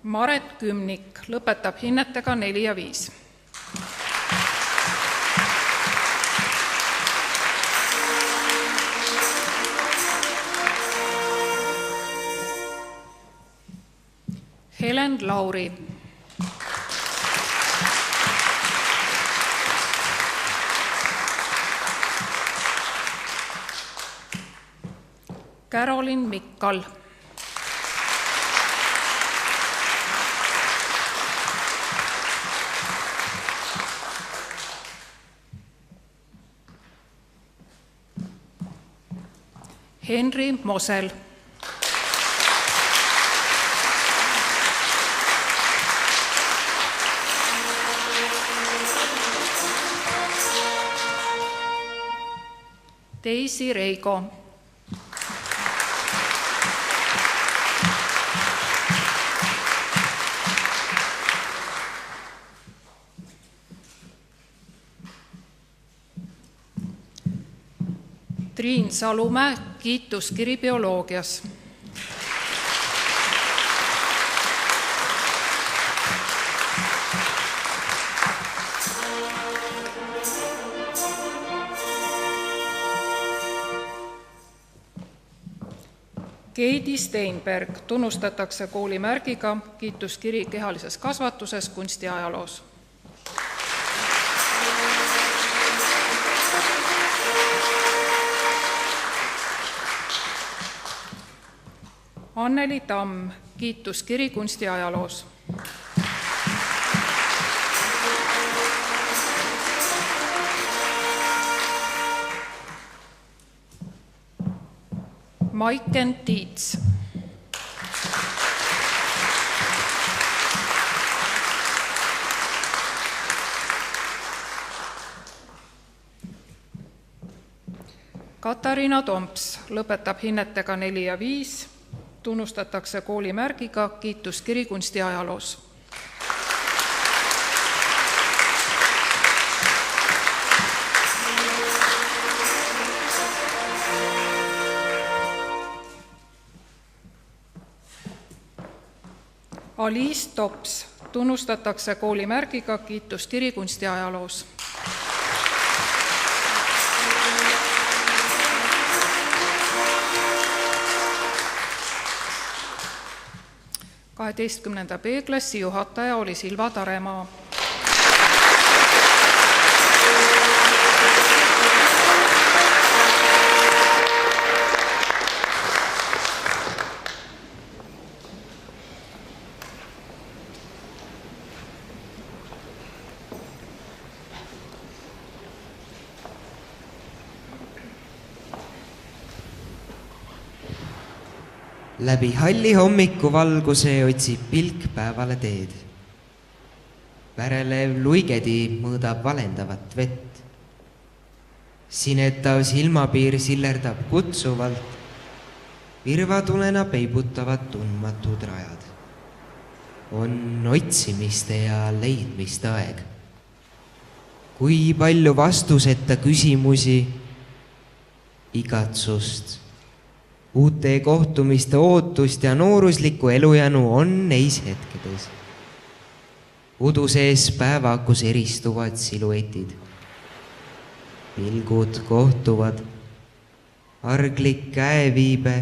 Maret Kümnik lõpetab hinnetega 4 ja 5. Helen Lauri. Carolin Mikkal. Henri Mosel. Daisy Reigo. Triin Salumäe, kiituskiri bioloogias. Keidi Steinberg tunnustatakse koolimärgiga kiituskiri kehalises kasvatuses kunstiajaloos. Anneli Tamm, kiituskiri kunstiajaloos. Maiken Tiits. Katariina Tomps lõpetab hinnetega 4 ja 5. Tunnustatakse koolimärgiga kiituskiri kunstiajaloos. Aliis Tops tunnustatakse koolimärgiga kiituskiri kunstiajaloos. Kaheteistkümnenda B-klassi juhataja oli Silva Taremaa. Läbi halli hommikuvalguse otsib pilk päevale teed. Värelev luigedi mõõdab valendavat vett. Sinetav silmapiir sillerdab kutsuvalt, virvatulena peibutavad tundmatud rajad. On otsimiste ja leidmiste aeg. Kui palju vastuseta küsimusi, igatsust, uute kohtumiste ootust ja nooruslikku elujänu on neis hetkedes. Udu sees päevakus eristuvad siluetid. Pilgud kohtuvad, arglik käeviibe,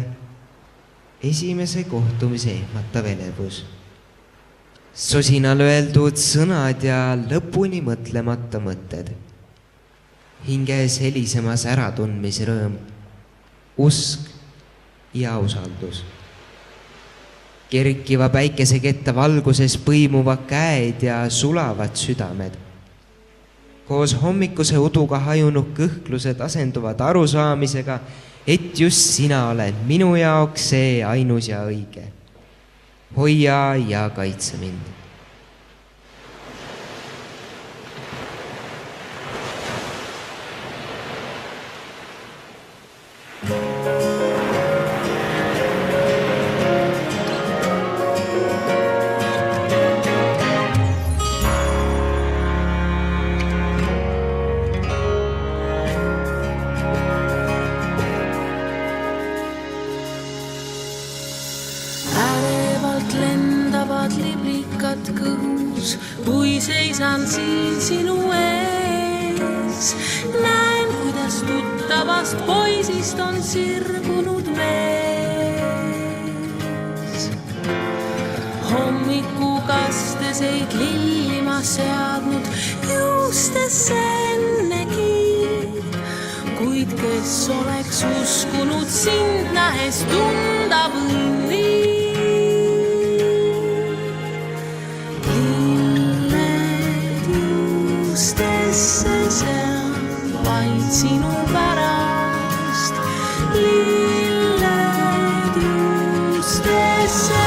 esimese kohtumise ehmatav elevus. Sosinal öeldud sõnad ja lõpuni mõtlemata mõtted. Hinges helisemas äratundmisrõõm, usk ja usaldus. Kerkiva päikeseketta valguses põimuvad käed ja sulavad südamed. Koos hommikuse uduga hajunud kõhklused asenduvad arusaamisega, et just sina oled minu jaoks see ainus ja õige. Hoia ja kaitse mind. Kui seisan siin sinu ees, näen, kuidas tuttavast poisist on sirgunud mees. Hommikukasteseid lillima seadnud juustesse ennegi, kuid kes oleks uskunud sind nähes tunda võlli. Sinu pärast lilled juustesse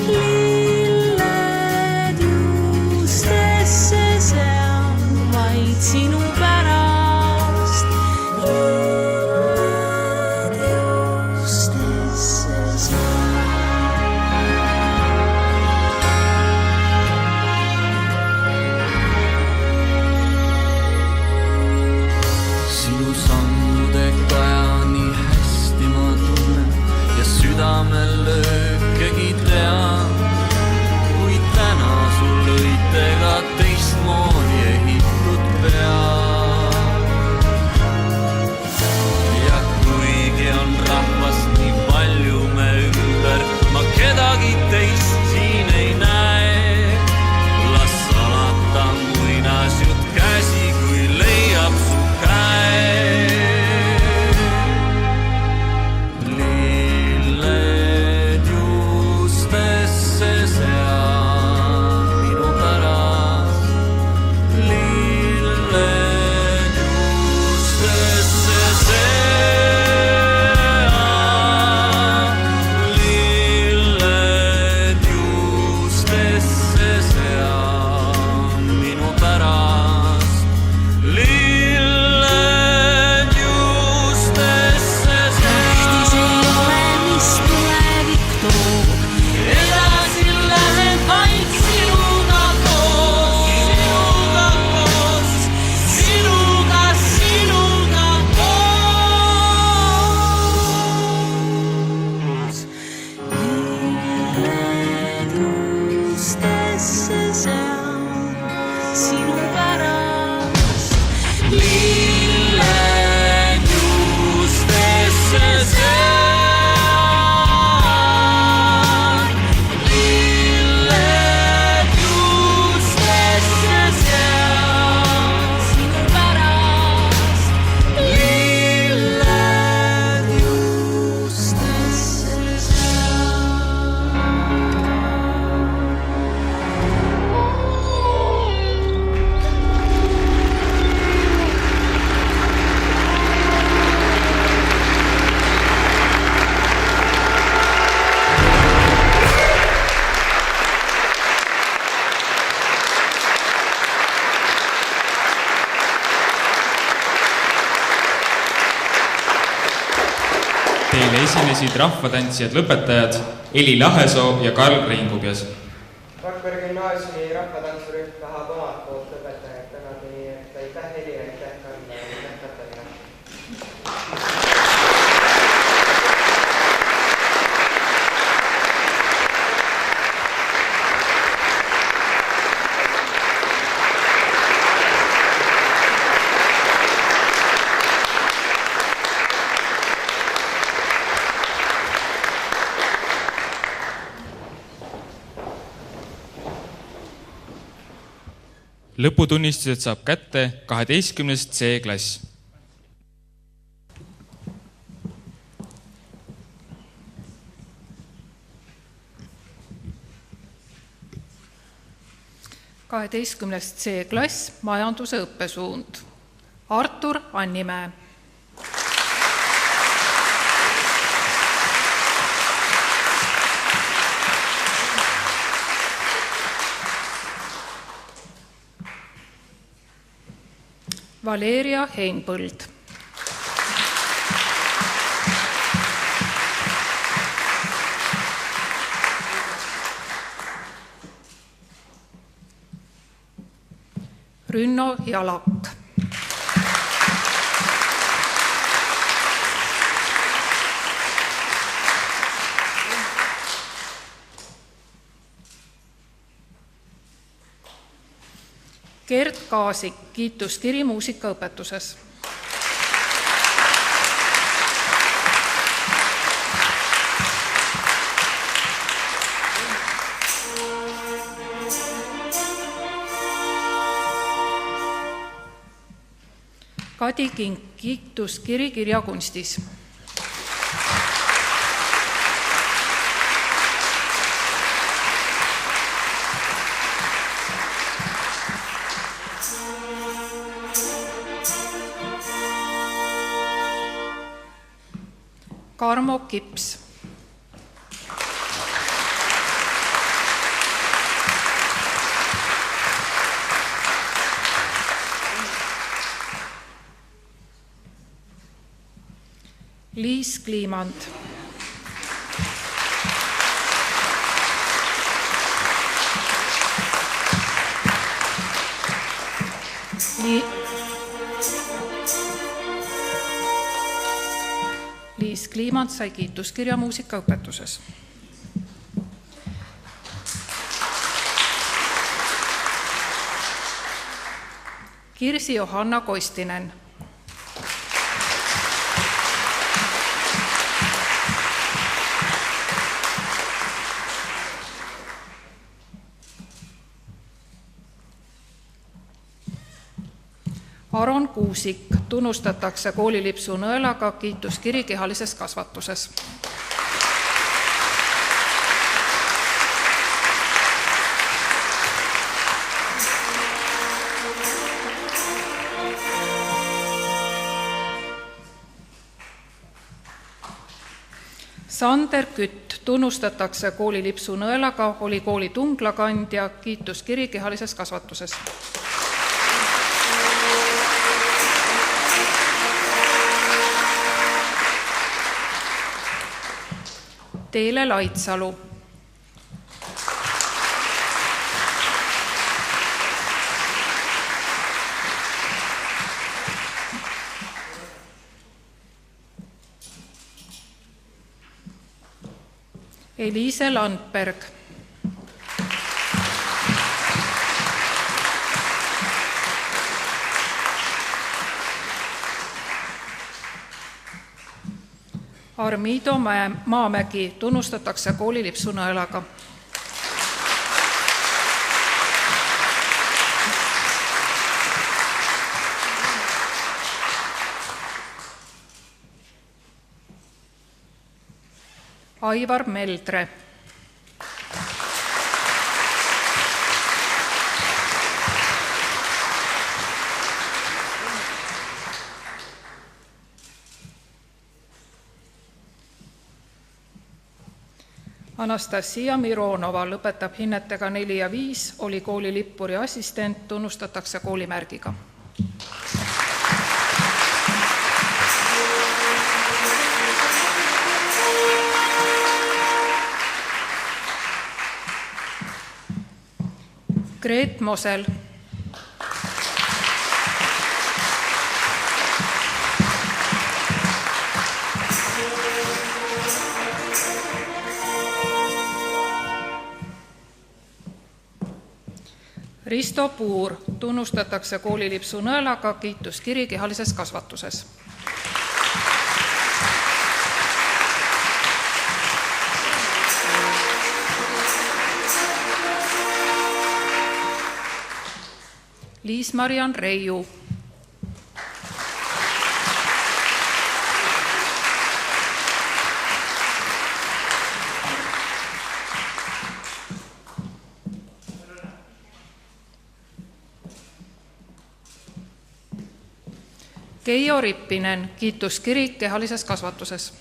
lilled juustesse sean vaid sinu pärast lilled teile esinesid rahvatantsijad lõpetajad Eli Lahesoo ja Karl Reinkubjas. Rakvere gümnaasiumi rahvatantsurühm tahab omalt poolt lõpetajad tänada, nii et aitäh Heli, aitäh Karl ja aitäh Katarina. Lõputunnistused saab kätte 12. C-klass. Kaheteistkümnes C-klass, majanduse õppesuund. Artur Annimäe. Valeria Heinpõld. Rünno Jalak. Gert Kaasik, kiituskiri muusikaõpetuses. Kadi Kink, kiituskiri kirjakunstis. Karmo Kips. Liis Kliimand. Liis Kliimand sai kiituskirja muusikaõpetuses. Kirsi Johanna Kostinen. Aron Kuusik, tunnustatakse koolilipsu nõelaga, kiituskiri kehalises kasvatuses. Sander Kütt, tunnustatakse koolilipsu nõelaga, oli kooli tunglakandja, kiituskiri kehalises kasvatuses. Teele Laitsalu. Eliise Landberg. Armido Maamägi, tunnustatakse koolilipsu nõelaga. Aivar Meldre. Anastasia Mironova lõpetab hinnetega 4 ja 5, oli kooli lippuri assistent, tunnustatakse koolimärgiga. Gret Mosel. Risto Puur tunnustatakse koolilipsu nõelaga kiituskiri kehalises kasvatuses. Liis-Mariann Reiu. Keijo Rippinen, kiituskiri kehalises kasvatuses.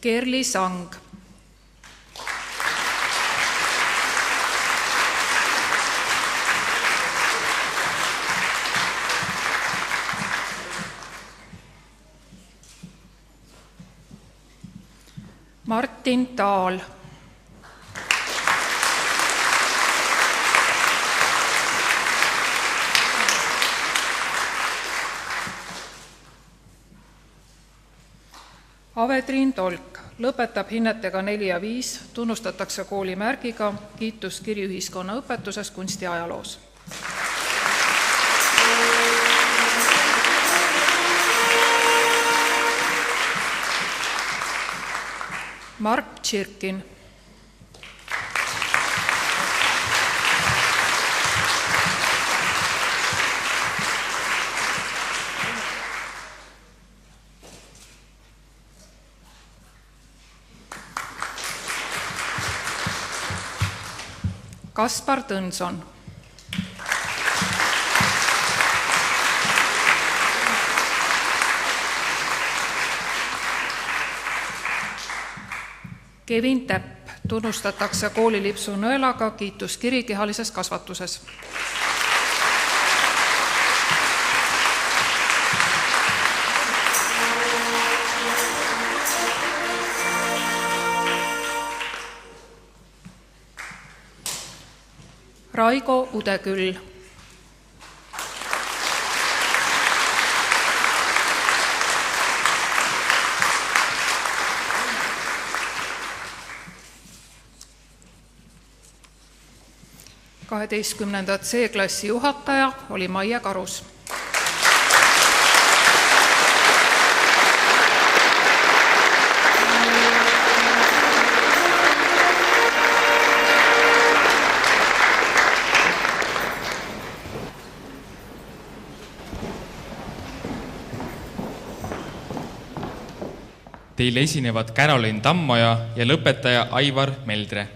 Kerli Sang. Martin Taal. Ave-Triin Tolk lõpetab hinnetega 4 ja 5, tunnustatakse koolimärgiga kiituskiri ühiskonnaõpetuses kunstiajaloos. Mark Tširkin. Kaspar Tõnson. Kevin Täpp tunnustatakse koolilipsu nõelaga kiituskiri kehalises kasvatuses. Raigo Udeküll. Kaheteistkümnendat C-klassi juhataja oli Maie Karus. Teile esinevad Caroline Tammoja ja lõpetaja Aivar Meldre.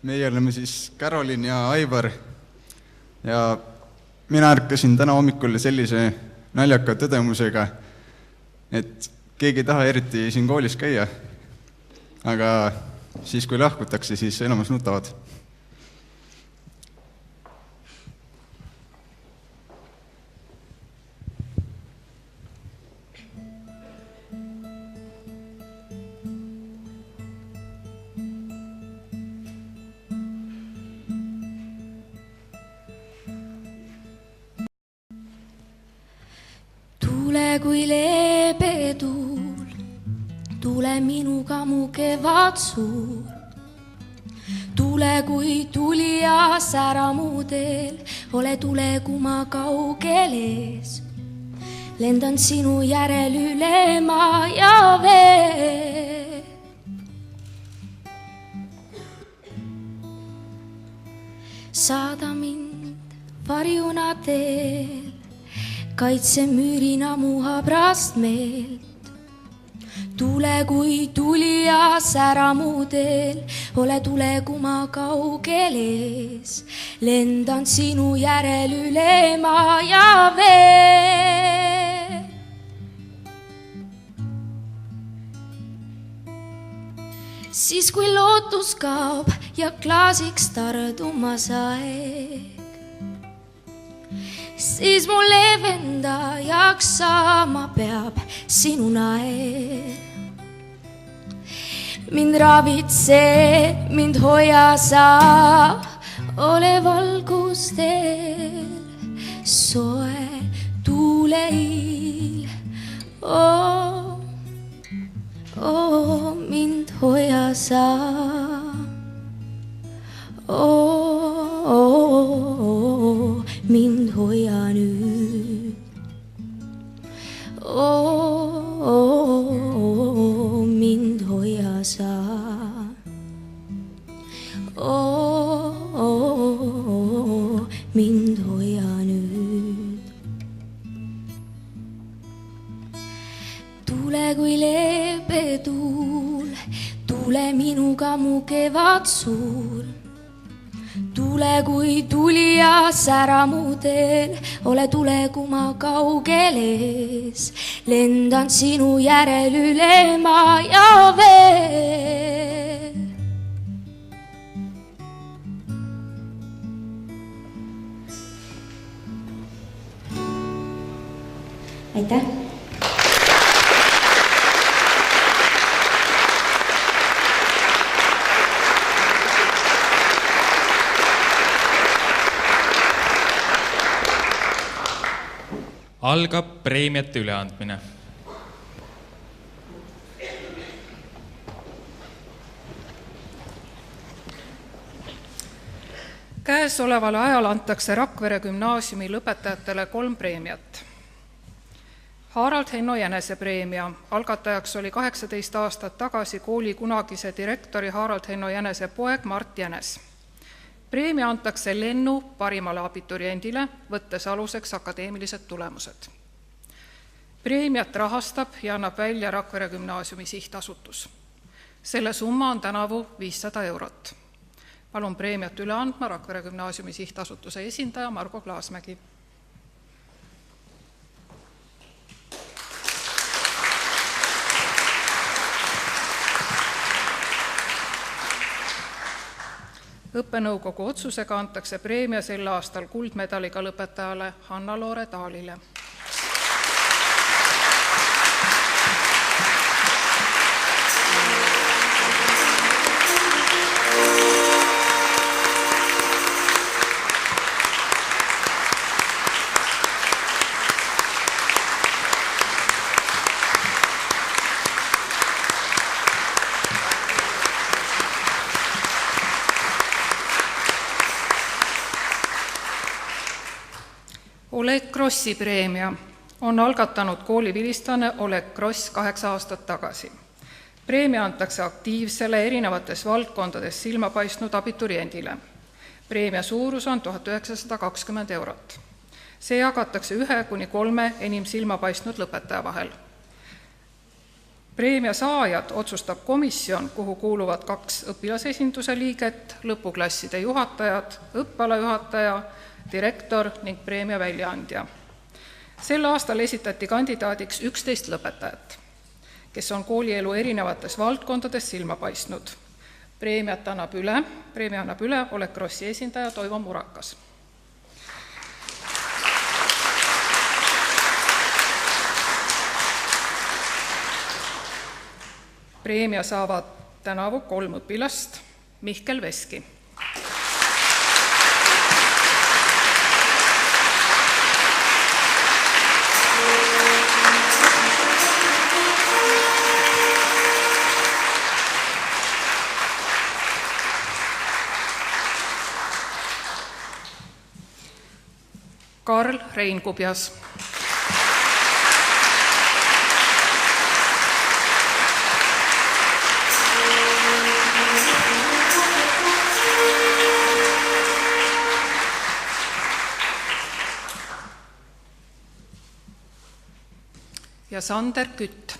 Meie oleme siis Caroline ja Aivar ja mina ärkasin täna hommikul sellise naljaka tõdemusega, et keegi ei taha eriti siin koolis käia, aga siis kui lahkutakse, siis enamus nutavad. Kui leebe tuul, tule minuga mu kevad suur. Tule kui tulija sära mu teel, ole tule kui ma kaugel ees. Lendan sinu järel üle maa ja vee. Saada mind varjuna teel, kaitsemüürina mu habrast meelt. Tule kui tulija sära mu teel, ole tule kui ma kaugel ees. Lendan sinu järel üle maa ja vee. Siis kui lootus kaob ja klaasiks tardumas aeg, siis mu leevendajaks saama peab sinu naer. Mind ravitse, mind hoia sa, ole valgustel, soe tuuleil. Mind hoia sa, mind hoia nüüd. Mind hoia sa, mind hoia nüüd. Tule kui leebe tuul, tule minuga mu kevad suur. Tule kui tulija sära mu teel, ole tule kui ma kaugel ees. Lendan sinu järel üle maa ja vee. Aitäh! Algab preemiate üleandmine. Käesoleval ajal antakse Rakvere gümnaasiumi lõpetajatele 3 preemiat. Harald Henno Jänese preemia algatajaks oli 18 aastat tagasi kooli kunagise direktori Harald Henno Jänese poeg Mart Jänes. Preemia antakse lennu parimale abituriendile, võttes aluseks akadeemilised tulemused. Preemiat rahastab ja annab välja Rakvere gümnaasiumi sihtasutus. Selle summa on tänavu 500 eurot. Palun preemiat üle andma Rakvere gümnaasiumi sihtasutuse esindaja Margo Klaasmägi. Õppenõukogu otsusega antakse preemia sel aastal kuldmedaliga lõpetajale Hanna-Loore Taalile. Oleg Krossi preemia on algatanud kooli vilistlane Oleg Kross 8 aastat tagasi. Preemia antakse aktiivsele erinevates valdkondades silma paistnud abituriendile. Preemia suurus on 1920 eurot. See jagatakse 1-3 enim silma paistnud lõpetaja vahel. Preemia saajad otsustab komisjon, kuhu kuuluvad 2 õpilasesinduse liiget, lõpuklasside juhatajad, õppealajuhataja, direktor ning preemia väljaandja. Sel aastal esitati kandidaadiks 11 lõpetajat, kes on koolielu erinevates valdkondades silma paistnud. Preemia annab üle Oleg Krossi esindaja Toivo Murakas. Preemia saavad tänavu 3 õpilast. Mihkel Veski. Karl Reinkubjas. ja Sander Kütt.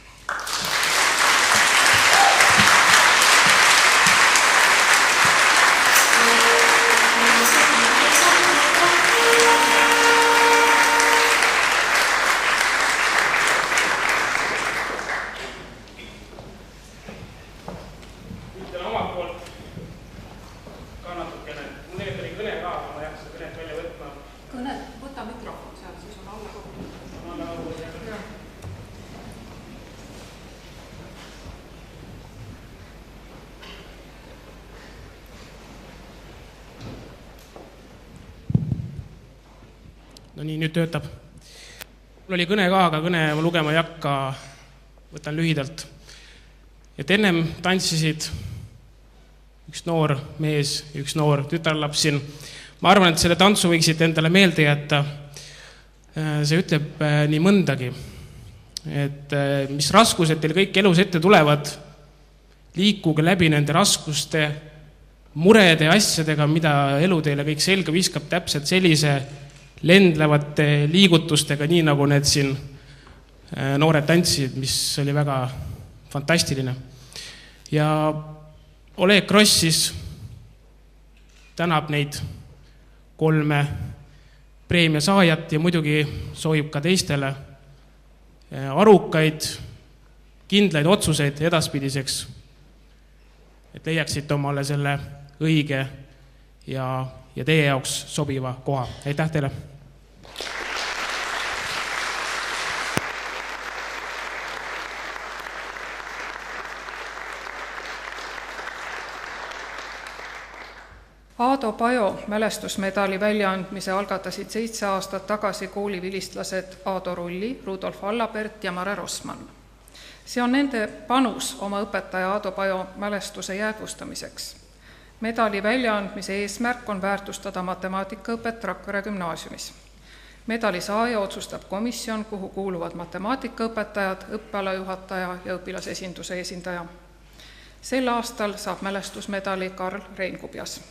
No nii, nüüd töötab. Mul oli kõne ka, aga kõne ma lugema ei hakka, võtan lühidalt. Et ennem tantsisid üks noor mees ja üks noor tütarlaps siin. Ma arvan, et selle tantsu võiksite endale meelde jätta. See ütleb nii mõndagi. Et mis raskused teil kõik elus ette tulevad, liikuge läbi nende raskuste, murede asjadega, mida elu teile kõik selga viskab täpselt sellise lendlevate liigutustega, nii nagu need siin noored tantsisid, mis oli väga fantastiline. Ja Oleg Kross siis tänab neid 3 preemia saajat ja muidugi soovib ka teistele arukaid, kindlaid otsuseid edaspidiseks, et leiaksite omale selle õige ja teie jaoks sobiva koha. Aitäh teile! Aado Pajo mälestusmedali väljaandmise algatasid 7 aastat tagasi koolivilistlased Aado Rulli, Rudolf Allapert ja Mare Rossmann. See on nende panus oma õpetaja Aado Pajo mälestuse jäädvustamiseks. Medali väljaandmise eesmärk on väärtustada matemaatikaõpet Rakvere gümnaasiumis. Medali saaja otsustab komisjon, kuhu kuuluvad matemaatikaõpetajad, õppealajuhataja ja õpilasesinduse esindaja. Sel aastal saab mälestusmedali Karl Reinkubjas.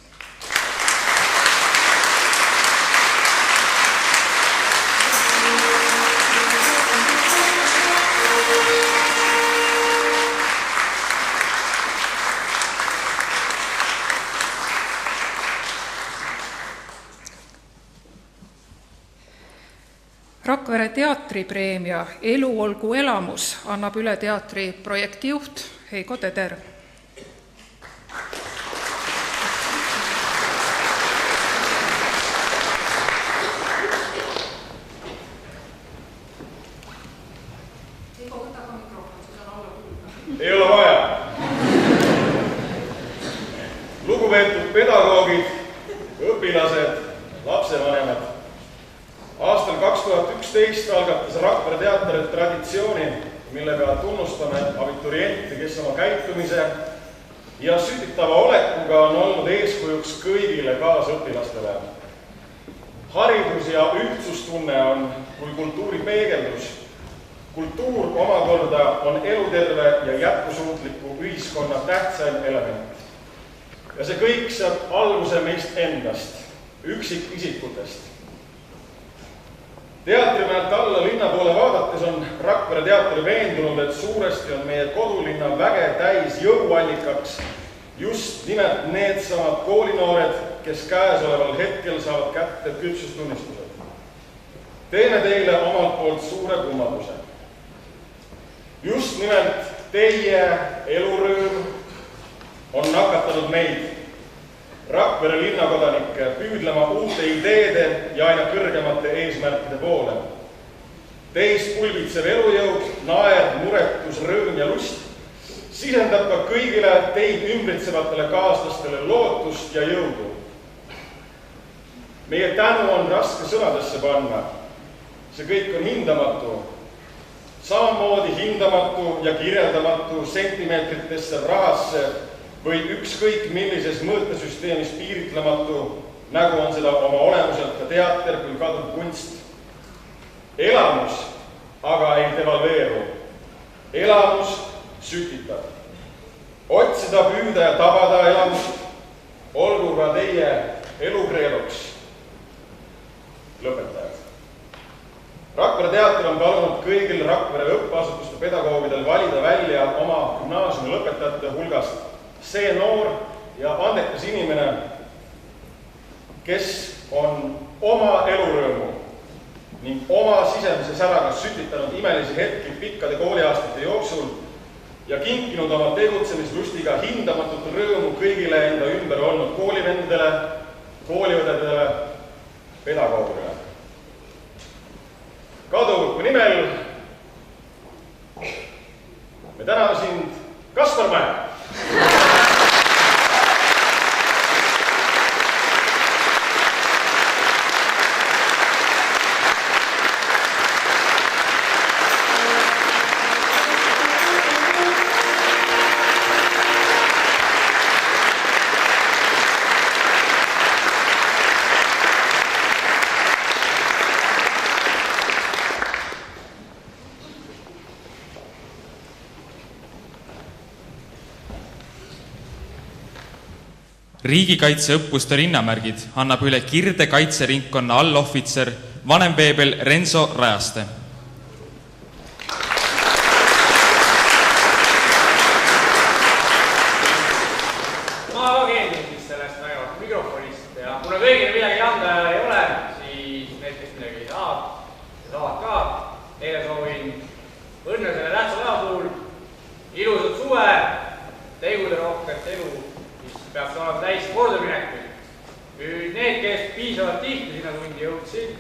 Rakvere teatripreemia Elu olgu elamus annab üle teatri projektijuht Heiko Teder. Ei ole vaja. Lugupeetud pedagoogid, õpilased, lapsevanemad. Aastal 2011 algatas Rakvere teater traditsiooni, millega tunnustame abituriente, kes oma käitumise ja sütitava olekuga on olnud eeskujuks kõigile kaasõpilastele. Haridus ja ühtsustunne on kui kultuuri peegeldus. Kultuur omakorda on eluterve ja jätkusuutliku ühiskonna tähtsaim element. Ja see kõik saab alguse meist endast, üksikisikutest. Teatrimäelt alla linna poole vaadates on Rakvere teater veendunud, et suuresti on meie kodulinna väge täis jõuallikaks just nimelt need samad koolinoored, kes käesoleval hetkel saavad kätte kütsustunnistused. Teeme teile omalt poolt suure kummarduse. Just nimelt teie elurõõm on nakatanud meid, Rakvere linnakodanikke, püüdlema uute ideede ja aina kõrgemate eesmärkide poole. Teist pulbitsev elujõud, naer, muretus, rõõm ja lust sisendab ka kõigile teid ümbritsevatele kaaslastele lootust ja jõudu. Meie tänu on raske sõnadesse panna. See kõik on hindamatu. Samamoodi hindamatu ja kirjeldamatu sentimeetritesse, rahasse või ükskõik millises mõõtesüsteemis piiritlematu, nagu on seda oma olemuselt ka teater kui kaduv kunst. Elamus aga ei devalveeru. Elamus sütitab. Otsida, püüda ja tabada elamust, olgu ka teie elukreedoks lõpetajad. Rakvere teater on palunud kõigil Rakvere õppeasutuste pedagoogidel valida välja oma gümnaasiumi lõpetajate hulgast see noor ja andekas inimene, kes on oma elurõõmu ning oma sisemise säraga sütitanud imelisi hetki pikkade kooliaastate jooksul ja kinkinud oma tegutsemislustiga hindamatut rõõmu kõigile enda ümber olnud koolivendadele, kooliõdedele, pedagoogidele. Kaduvõku nimel me täname sind, Kaspar Mäe! Riigikaitseõppuste rinnamärgid annab üle Kirde kaitseringkonna allohvitser vanemveebel Renzo Rajaste. Ma ka keeldin siis sellest väga mikrofonist ja kuna kõigile midagi anda ei ole, siis need, kes midagi ei saa, saavad ka. Teile soovin õnne selle tähtsa päeva puhul, ilusat suve, tegude rohket elu, peaks olema täis kordaminekuid. Nüüd need, kes piisavalt tihti sinna tundi jõudsid,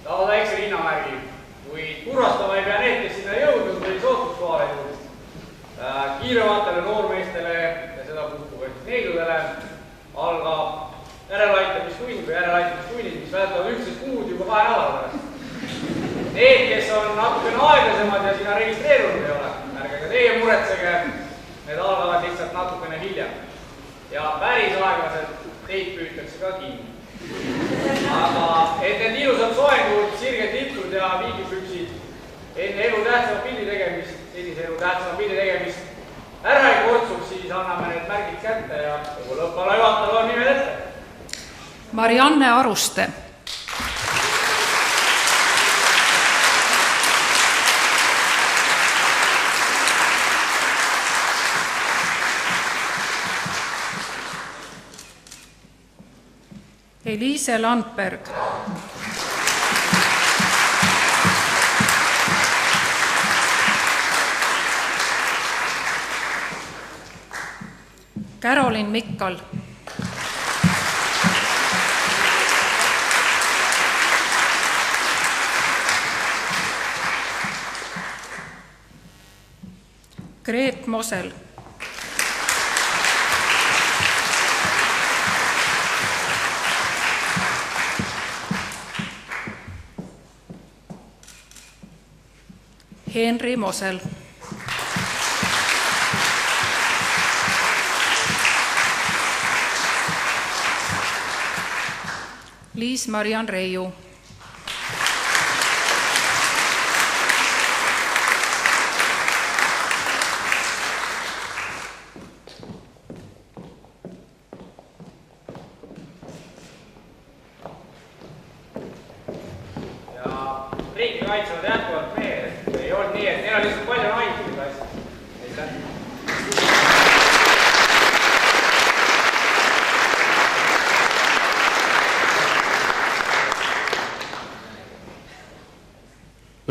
saavad väikse rinnamärgi. Kuid kurvastama ei pea need, kes sinna jõudnud või sootuskohale jõudnud. Kiirevatele noormeestele ja seda puhkuvõttis neidudele algab järeleaitamistund või järeleaitamistunnid, mis vältavad 11 kuud juba 2 nädala pärast. Need, kes on natukene aeglasemad ja sinna registreerunud ei ole, ärge ka teie muretsege, need algavad lihtsalt natukene hiljem. Ja päris aeglaselt teid püütakse ka kinni. Aga et need ilusad soengud, sirged lipsud ja viigipüksid enne elu tähtsama pildi tegemist, senise elu tähtsama pildi tegemist ära ei kortsuks, siis anname need märgid kätte ja lõppala juhatajal on nimed ette. Marianne Aruste. Eliise Landberg. Carolin Mikkal. Greet Mosel. Henri Mosel. Liis-Marian Reiu. Riiki kaitsevad jätkuvalt mehed, ei olnud nii, et neil on lihtsalt palju naisi klassis. Aitäh!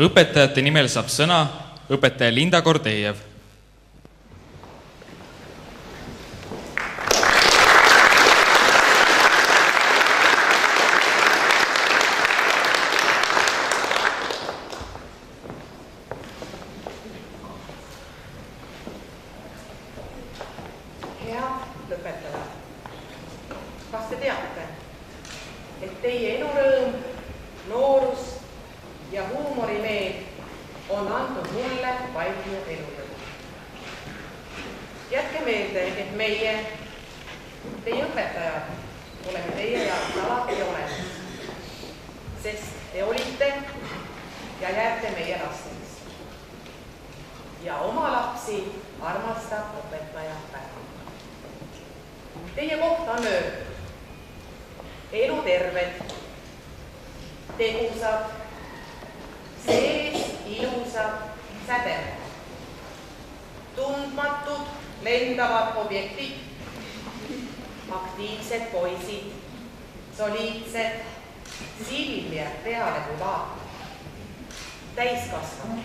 Õpetajate nimel saab sõna õpetaja Linda Kordejev. Kas te teate, et teie elurõõm, noorus ja huumorimeel on andnud mulle palju elurõõmu. Jätke meelde, et meie, teie õpetajad, oleme teie jaoks alati olemas, sest te olite ja jääte meie lasteks. Ja oma lapsi armastab õpetaja väga. Teie kohta on öeldud, eluterved, tegusad, sees ilusad sädemed. Tundmatud lendavad objektid, aktiivsed poisid, soliidsed, silmjad peale kui vaatad, täiskasvanud.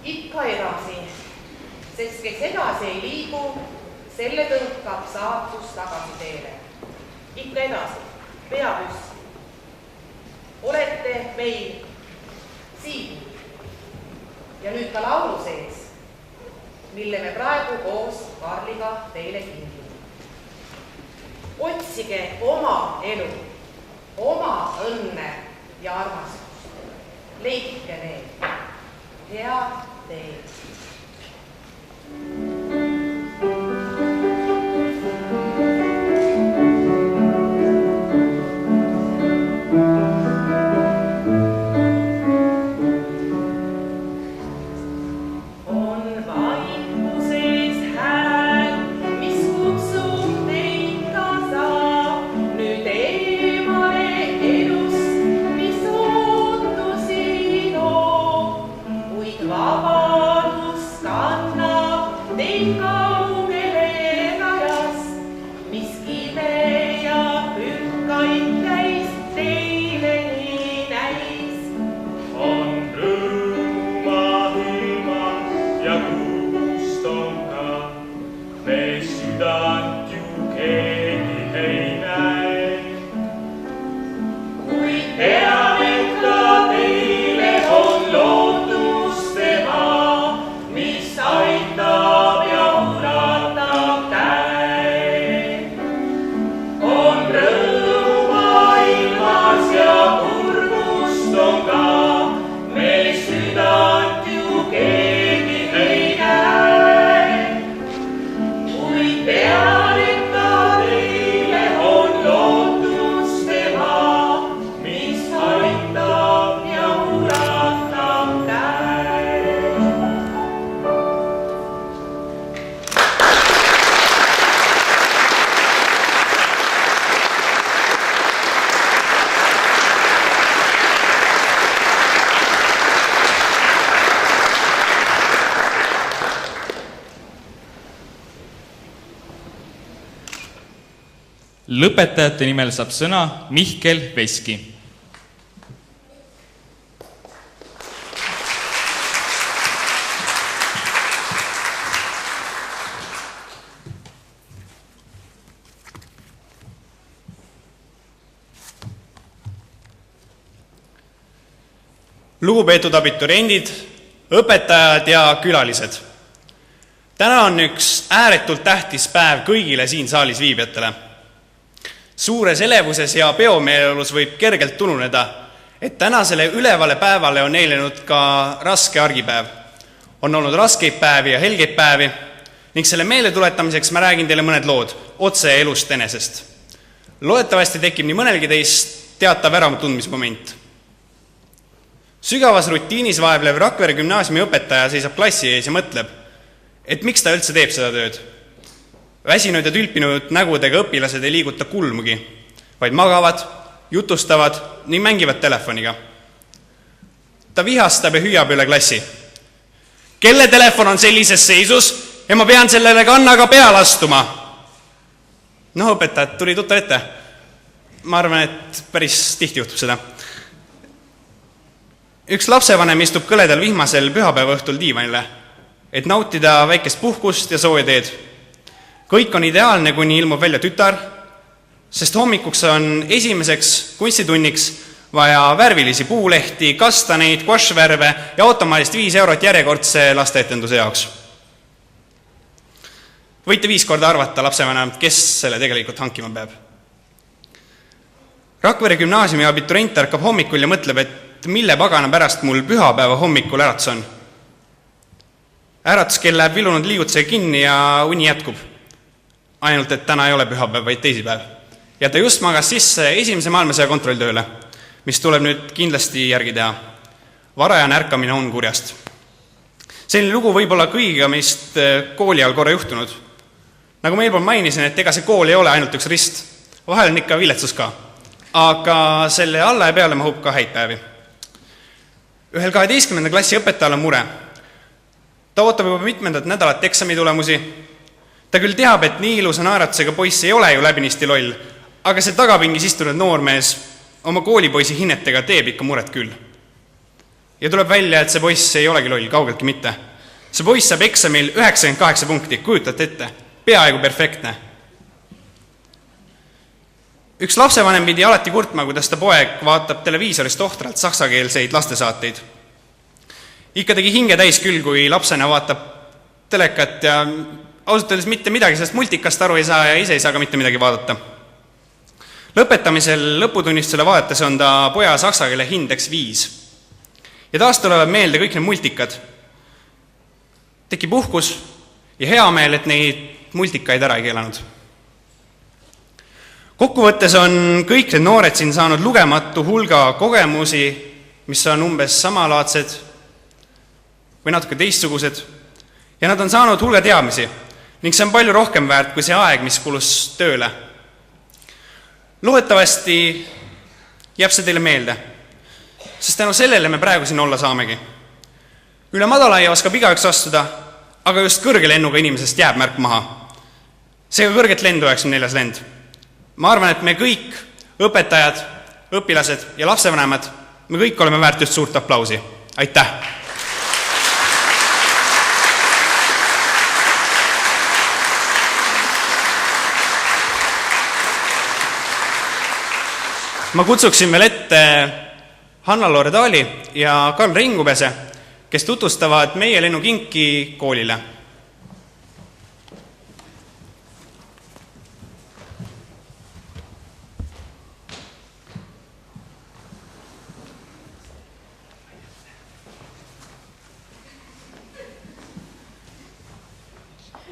Ikka edasi, sest kes edasi ei liigu, selle tõukab saatus tagasi teele. Ikka edasi, pea püsti. Olete meil siin ja nüüd ka laulu sees, mille me praegu koos Karliga teile kingime. Otsige oma elu, oma õnne ja armastust. Leidke need. Head teed. Lõpetajate nimel saab sõna Mihkel Veski. Lugupeetud abituriendid, õpetajad ja külalised. Täna on üks ääretult tähtis päev kõigile siin saalis viibijatele. Suures elevuses ja peomeeleolus võib kergelt tununeda, et tänasele ülevale päevale on eelnenud ka raske argipäev. On olnud raskeid päevi ja helgeid päevi ning selle meele tuletamiseks ma räägin teile mõned lood otse elust enesest. Loodetavasti tekib nii mõnelgi teist teatav äratundmismoment. Sügavas rutiinis vaevlev Rakvere gümnaasiumi õpetaja seisab klassi ees ja mõtleb, et miks ta üldse teeb seda tööd. Väsinud ja tülpinud nägudega õpilased ei liiguta kulmugi, vaid magavad, jutustavad ning mängivad telefoniga. Ta vihastab ja hüüab üle klassi. Kelle telefon on sellises seisus ja ma pean sellele kannaga peale astuma? No, õpetajad tuli tuttav ette. Ma arvan, et päris tihti juhtub seda. Üks lapsevanem istub kõledal vihmasel pühapäeva õhtul diivanile, et nautida väikest puhkust ja sooja teed. Kõik on ideaalne, kuni ilmub välja tütar, sest hommikuks on esimeseks kunstitunniks vaja värvilisi puulehti, kastaneid, guašvärve ja automaadist 5 eurot järjekordse lasteetenduse jaoks. Võite 5 korda arvata lapsevanem, kes selle tegelikult hankima peab. Rakvere gümnaasiumi abiturient ärkab hommikul ja mõtleb, et mille pagana pärast mul pühapäeva hommikul äratus on. Äratuskell läheb vilunud liigutusega kinni ja uni jätkub. Ainult, et täna ei ole pühapäev, vaid teisipäev. Ja ta just magas sisse esimese maailmasõja kontrolltööle, mis tuleb nüüd kindlasti järgi teha. Varajane ärkamine on kurjast. Selline lugu võib olla kõigiga meist kooli all korra juhtunud. Nagu ma eelpool mainisin, et ega see kool ei ole ainult üks rist. Vahel on ikka viletsus ka. Aga selle alla ja peale mahub ka häid päevi. Ühel 12. klassi õpetajal on mure. Ta ootab juba mitmendat nädalat eksamitulemusi. Ta küll teab, et nii ilusa naeratusega poiss ei ole ju läbinisti loll, aga see tagapingis istunud noormees oma koolipoisi hinnetega teeb ikka muret küll. Ja tuleb välja, et see poiss ei olegi loll, kaugeltki mitte. See poiss saab eksamil 98 punkti, kujutate ette, peaaegu perfektne. Üks lapsevanem pidi alati kurtma, kuidas ta poeg vaatab televiisorist ohtralt saksakeelseid lastesaateid. Ikka tegi hinge täis küll, kui lapsena vaatab telekat ja ausalt öeldes mitte midagi sellest multikast aru ei saa ja ise ei saa ka mitte midagi vaadata. Lõpetamisel lõputunnistusele vaadates on ta poja saksa keele hindeks 5. Ja taas tulevad meelde kõik need multikad. Tekib uhkus ja hea meel, et neid multikaid ära ei keelanud. Kokkuvõttes on kõik need noored siin saanud lugematu hulga kogemusi, mis on umbes samalaadsed või natuke teistsugused. Ja nad on saanud hulga teadmisi ning see on palju rohkem väärt kui see aeg, mis kulus tööle. Loodetavasti jääb see teile meelde, sest tänu sellele me praegu siin olla saamegi. Üle madalaia oskab igaüks astuda, aga just kõrge lennuga inimesest jääb märk maha. Seega kõrget lendu 94. lend. Ma arvan, et me kõik, õpetajad, õpilased ja lapsevanemad, me kõik oleme väärt just suurt aplausi. Aitäh! Ma kutsuksin veel ette Hanna-Loore Taali ja Karl Reingubese, kes tutvustavad meie lennukinki koolile.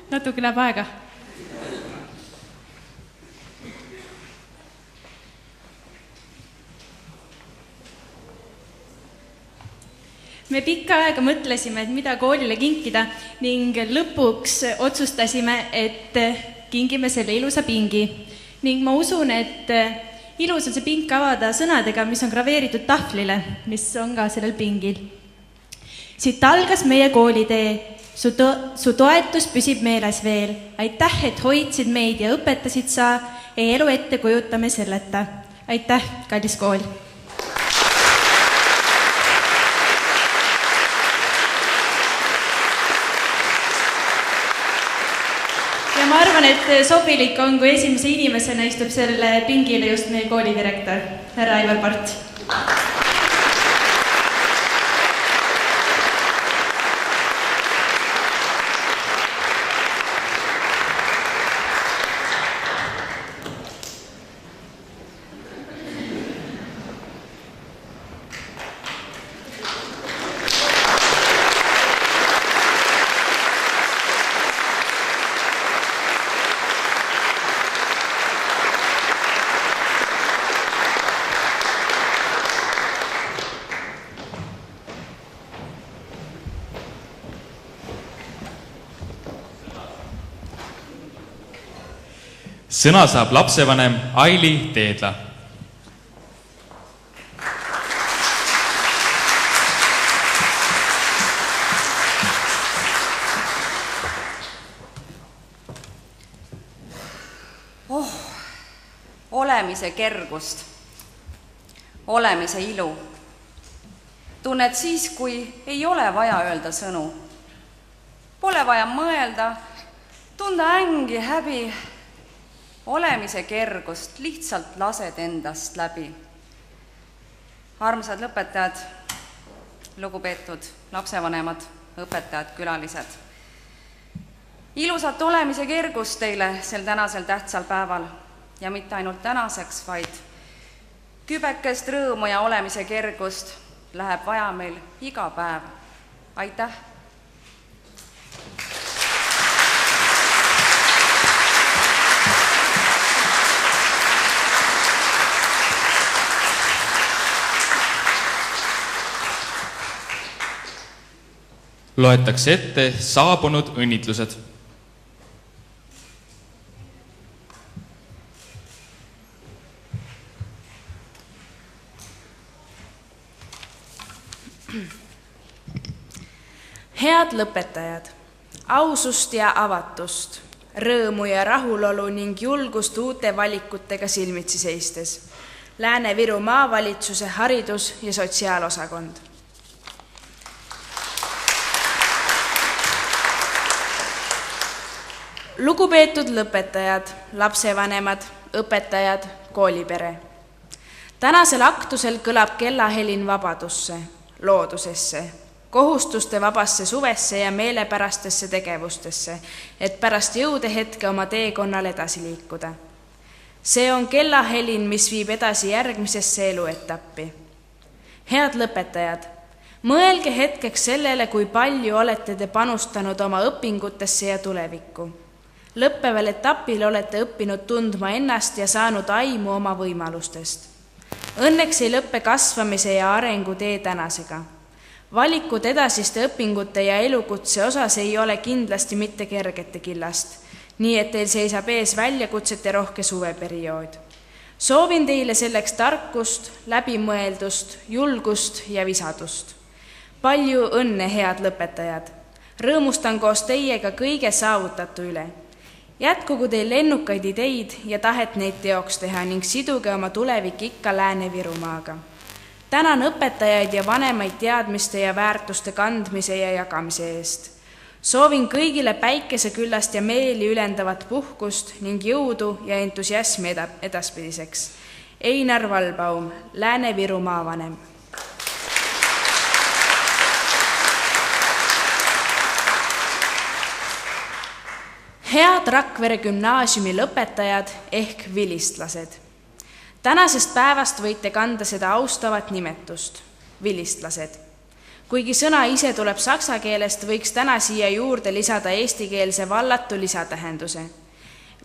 Natuke läheb aega. Me pikka aega mõtlesime, et mida koolile kinkida ning lõpuks otsustasime, et kingime selle ilusa pingi. Ning ma usun, et ilus on see pink avada sõnadega, mis on graveeritud tahvlile, mis on ka sellel pingil. Siit algas meie koolitee. Su toetus püsib meeles veel. Aitäh, et hoidsid meid ja õpetasid sa, ei elu ette kujutame selleta. Aitäh, kallis kool! Ja ma arvan, et sobilik on, kui esimese inimesena istub selle pingile just meie koolidirektor, härra Aivar Part. Sõna saab lapsevanem Aili Teedla. Olemise kergust, olemise ilu. Tunned siis, kui ei ole vaja öelda sõnu. Pole vaja mõelda, tunda ängi, häbi. Olemise kergust lihtsalt lased endast läbi. Armsad lõpetajad, lugupeetud lapsevanemad, õpetajad, külalised. Ilusat olemise kergust teile sel tänasel tähtsal päeval ja mitte ainult tänaseks, vaid kübekest rõõmu ja olemise kergust läheb vaja meil iga päev. Aitäh! Loetakse ette saabunud õnnitlused. Head lõpetajad, ausust ja avatust, rõõmu ja rahulolu ning julgust uute valikutega silmitsi seistes. Lääne-Viru maavalitsuse haridus- ja sotsiaalosakond. Lugupeetud lõpetajad, lapsevanemad, õpetajad, koolipere. Tänasel aktusel kõlab kellahelin vabadusse, loodusesse, kohustuste vabasse suvesse ja meelepärastesse tegevustesse, et pärast jõudehetke oma teekonnal edasi liikuda. See on kellahelin, mis viib edasi järgmisesse eluetappi. Head lõpetajad, mõelge hetkeks sellele, kui palju olete te panustanud oma õpingutesse ja tulevikku. Lõppeval etapil olete õppinud tundma ennast ja saanud aimu oma võimalustest. Õnneks ei lõppe kasvamise ja arengu tee tänasega. Valikud edasiste õpingute ja elukutse osas ei ole kindlasti mitte kergete killast, nii et teil seisab ees väljakutsete rohke suveperiood. Soovin teile selleks tarkust, läbimõeldust, julgust ja visadust. Palju õnne, head lõpetajad! Rõõmustan koos teiega kõige saavutatu üle. Jätkugu teil lennukaid ideid ja tahet neid teoks teha ning siduge oma tulevik ikka Lääne-Virumaaga. Tänan õpetajaid ja vanemaid teadmiste ja väärtuste kandmise ja jagamise eest. Soovin kõigile päikeseküllast ja meeli ülendavat puhkust ning jõudu ja entusiasmi edaspidiseks. Einar Valbaum, Lääne-Viru maavanem. Head Rakvere gümnaasiumi lõpetajad ehk vilistlased. Tänasest päevast võite kanda seda austavat nimetust, vilistlased. Kuigi sõna ise tuleb saksa keelest, võiks täna siia juurde lisada eestikeelse vallatu lisatähenduse.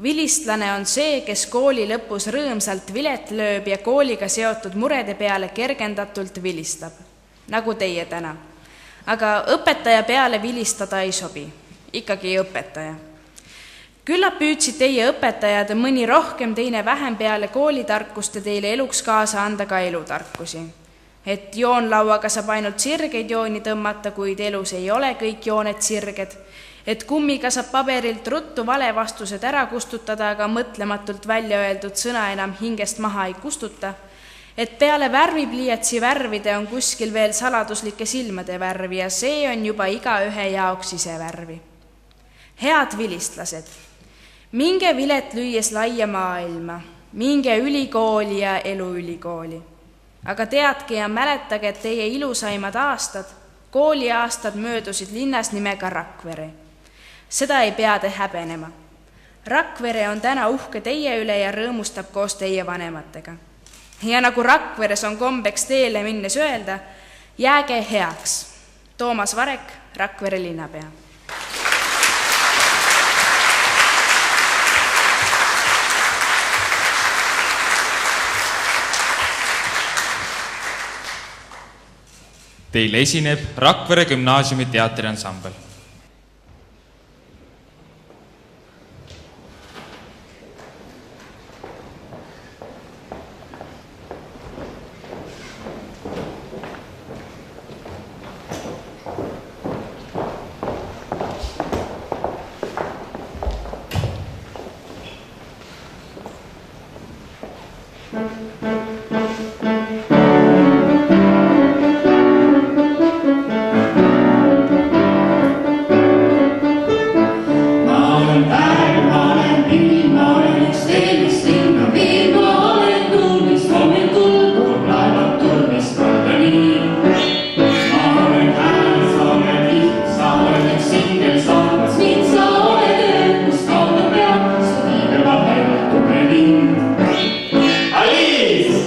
Vilistlane on see, kes kooli lõpus rõõmsalt vilet lööb ja kooliga seotud murede peale kergendatult vilistab, nagu teie täna. Aga õpetaja peale vilistada ei sobi, ikkagi õpetaja. Küllap püüdsid teie õpetajad mõni rohkem, teine vähem peale koolitarkuste teile eluks kaasa anda ka elutarkusi. Et joonlauaga saab ainult sirgeid jooni tõmmata, kuid elus ei ole kõik jooned sirged. Et kummiga saab paberilt ruttu valevastused ära kustutada, aga mõtlematult välja öeldud sõna enam hingest maha ei kustuta. Et peale värvipliiatsi värvide on kuskil veel saladuslike silmade värvi ja see on juba igaühe jaoks ise värvi. Head vilistlased! Minge vilet lüües laia maailma, minge ülikooli ja eluülikooli. Aga teadke ja mäletage, et teie ilusaimad aastad, kooliaastad möödusid linnas nimega Rakvere. Seda ei pea te häbenema. Rakvere on täna uhke teie üle ja rõõmustab koos teie vanematega. Ja nagu Rakveres on kombeks teele minnes öelda, jääge heaks. Toomas Varek, Rakvere linnapea. Teil esineb Rakvere gümnaasiumi teatriansambel. Alice!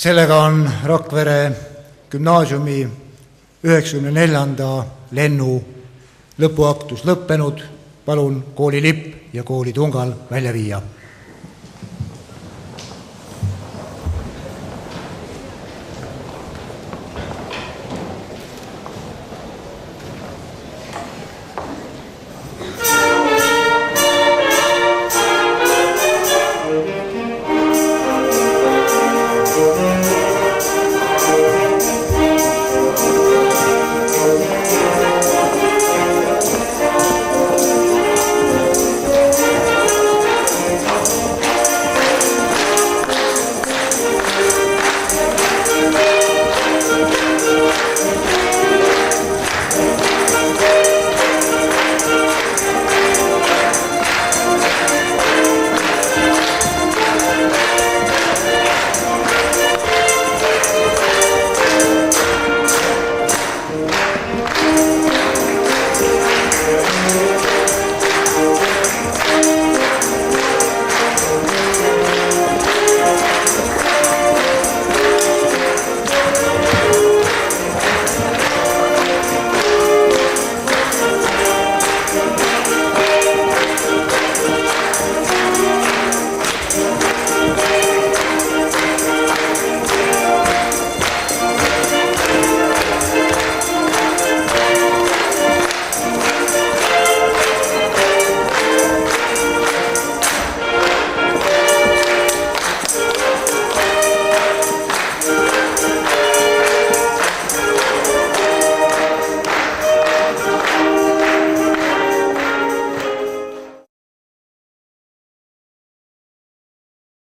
sellega on Rakvere gümnaasiumi 94. lennu lõpuaktus lõppenud. Palun kooli lipp ja kooli tungal välja viia.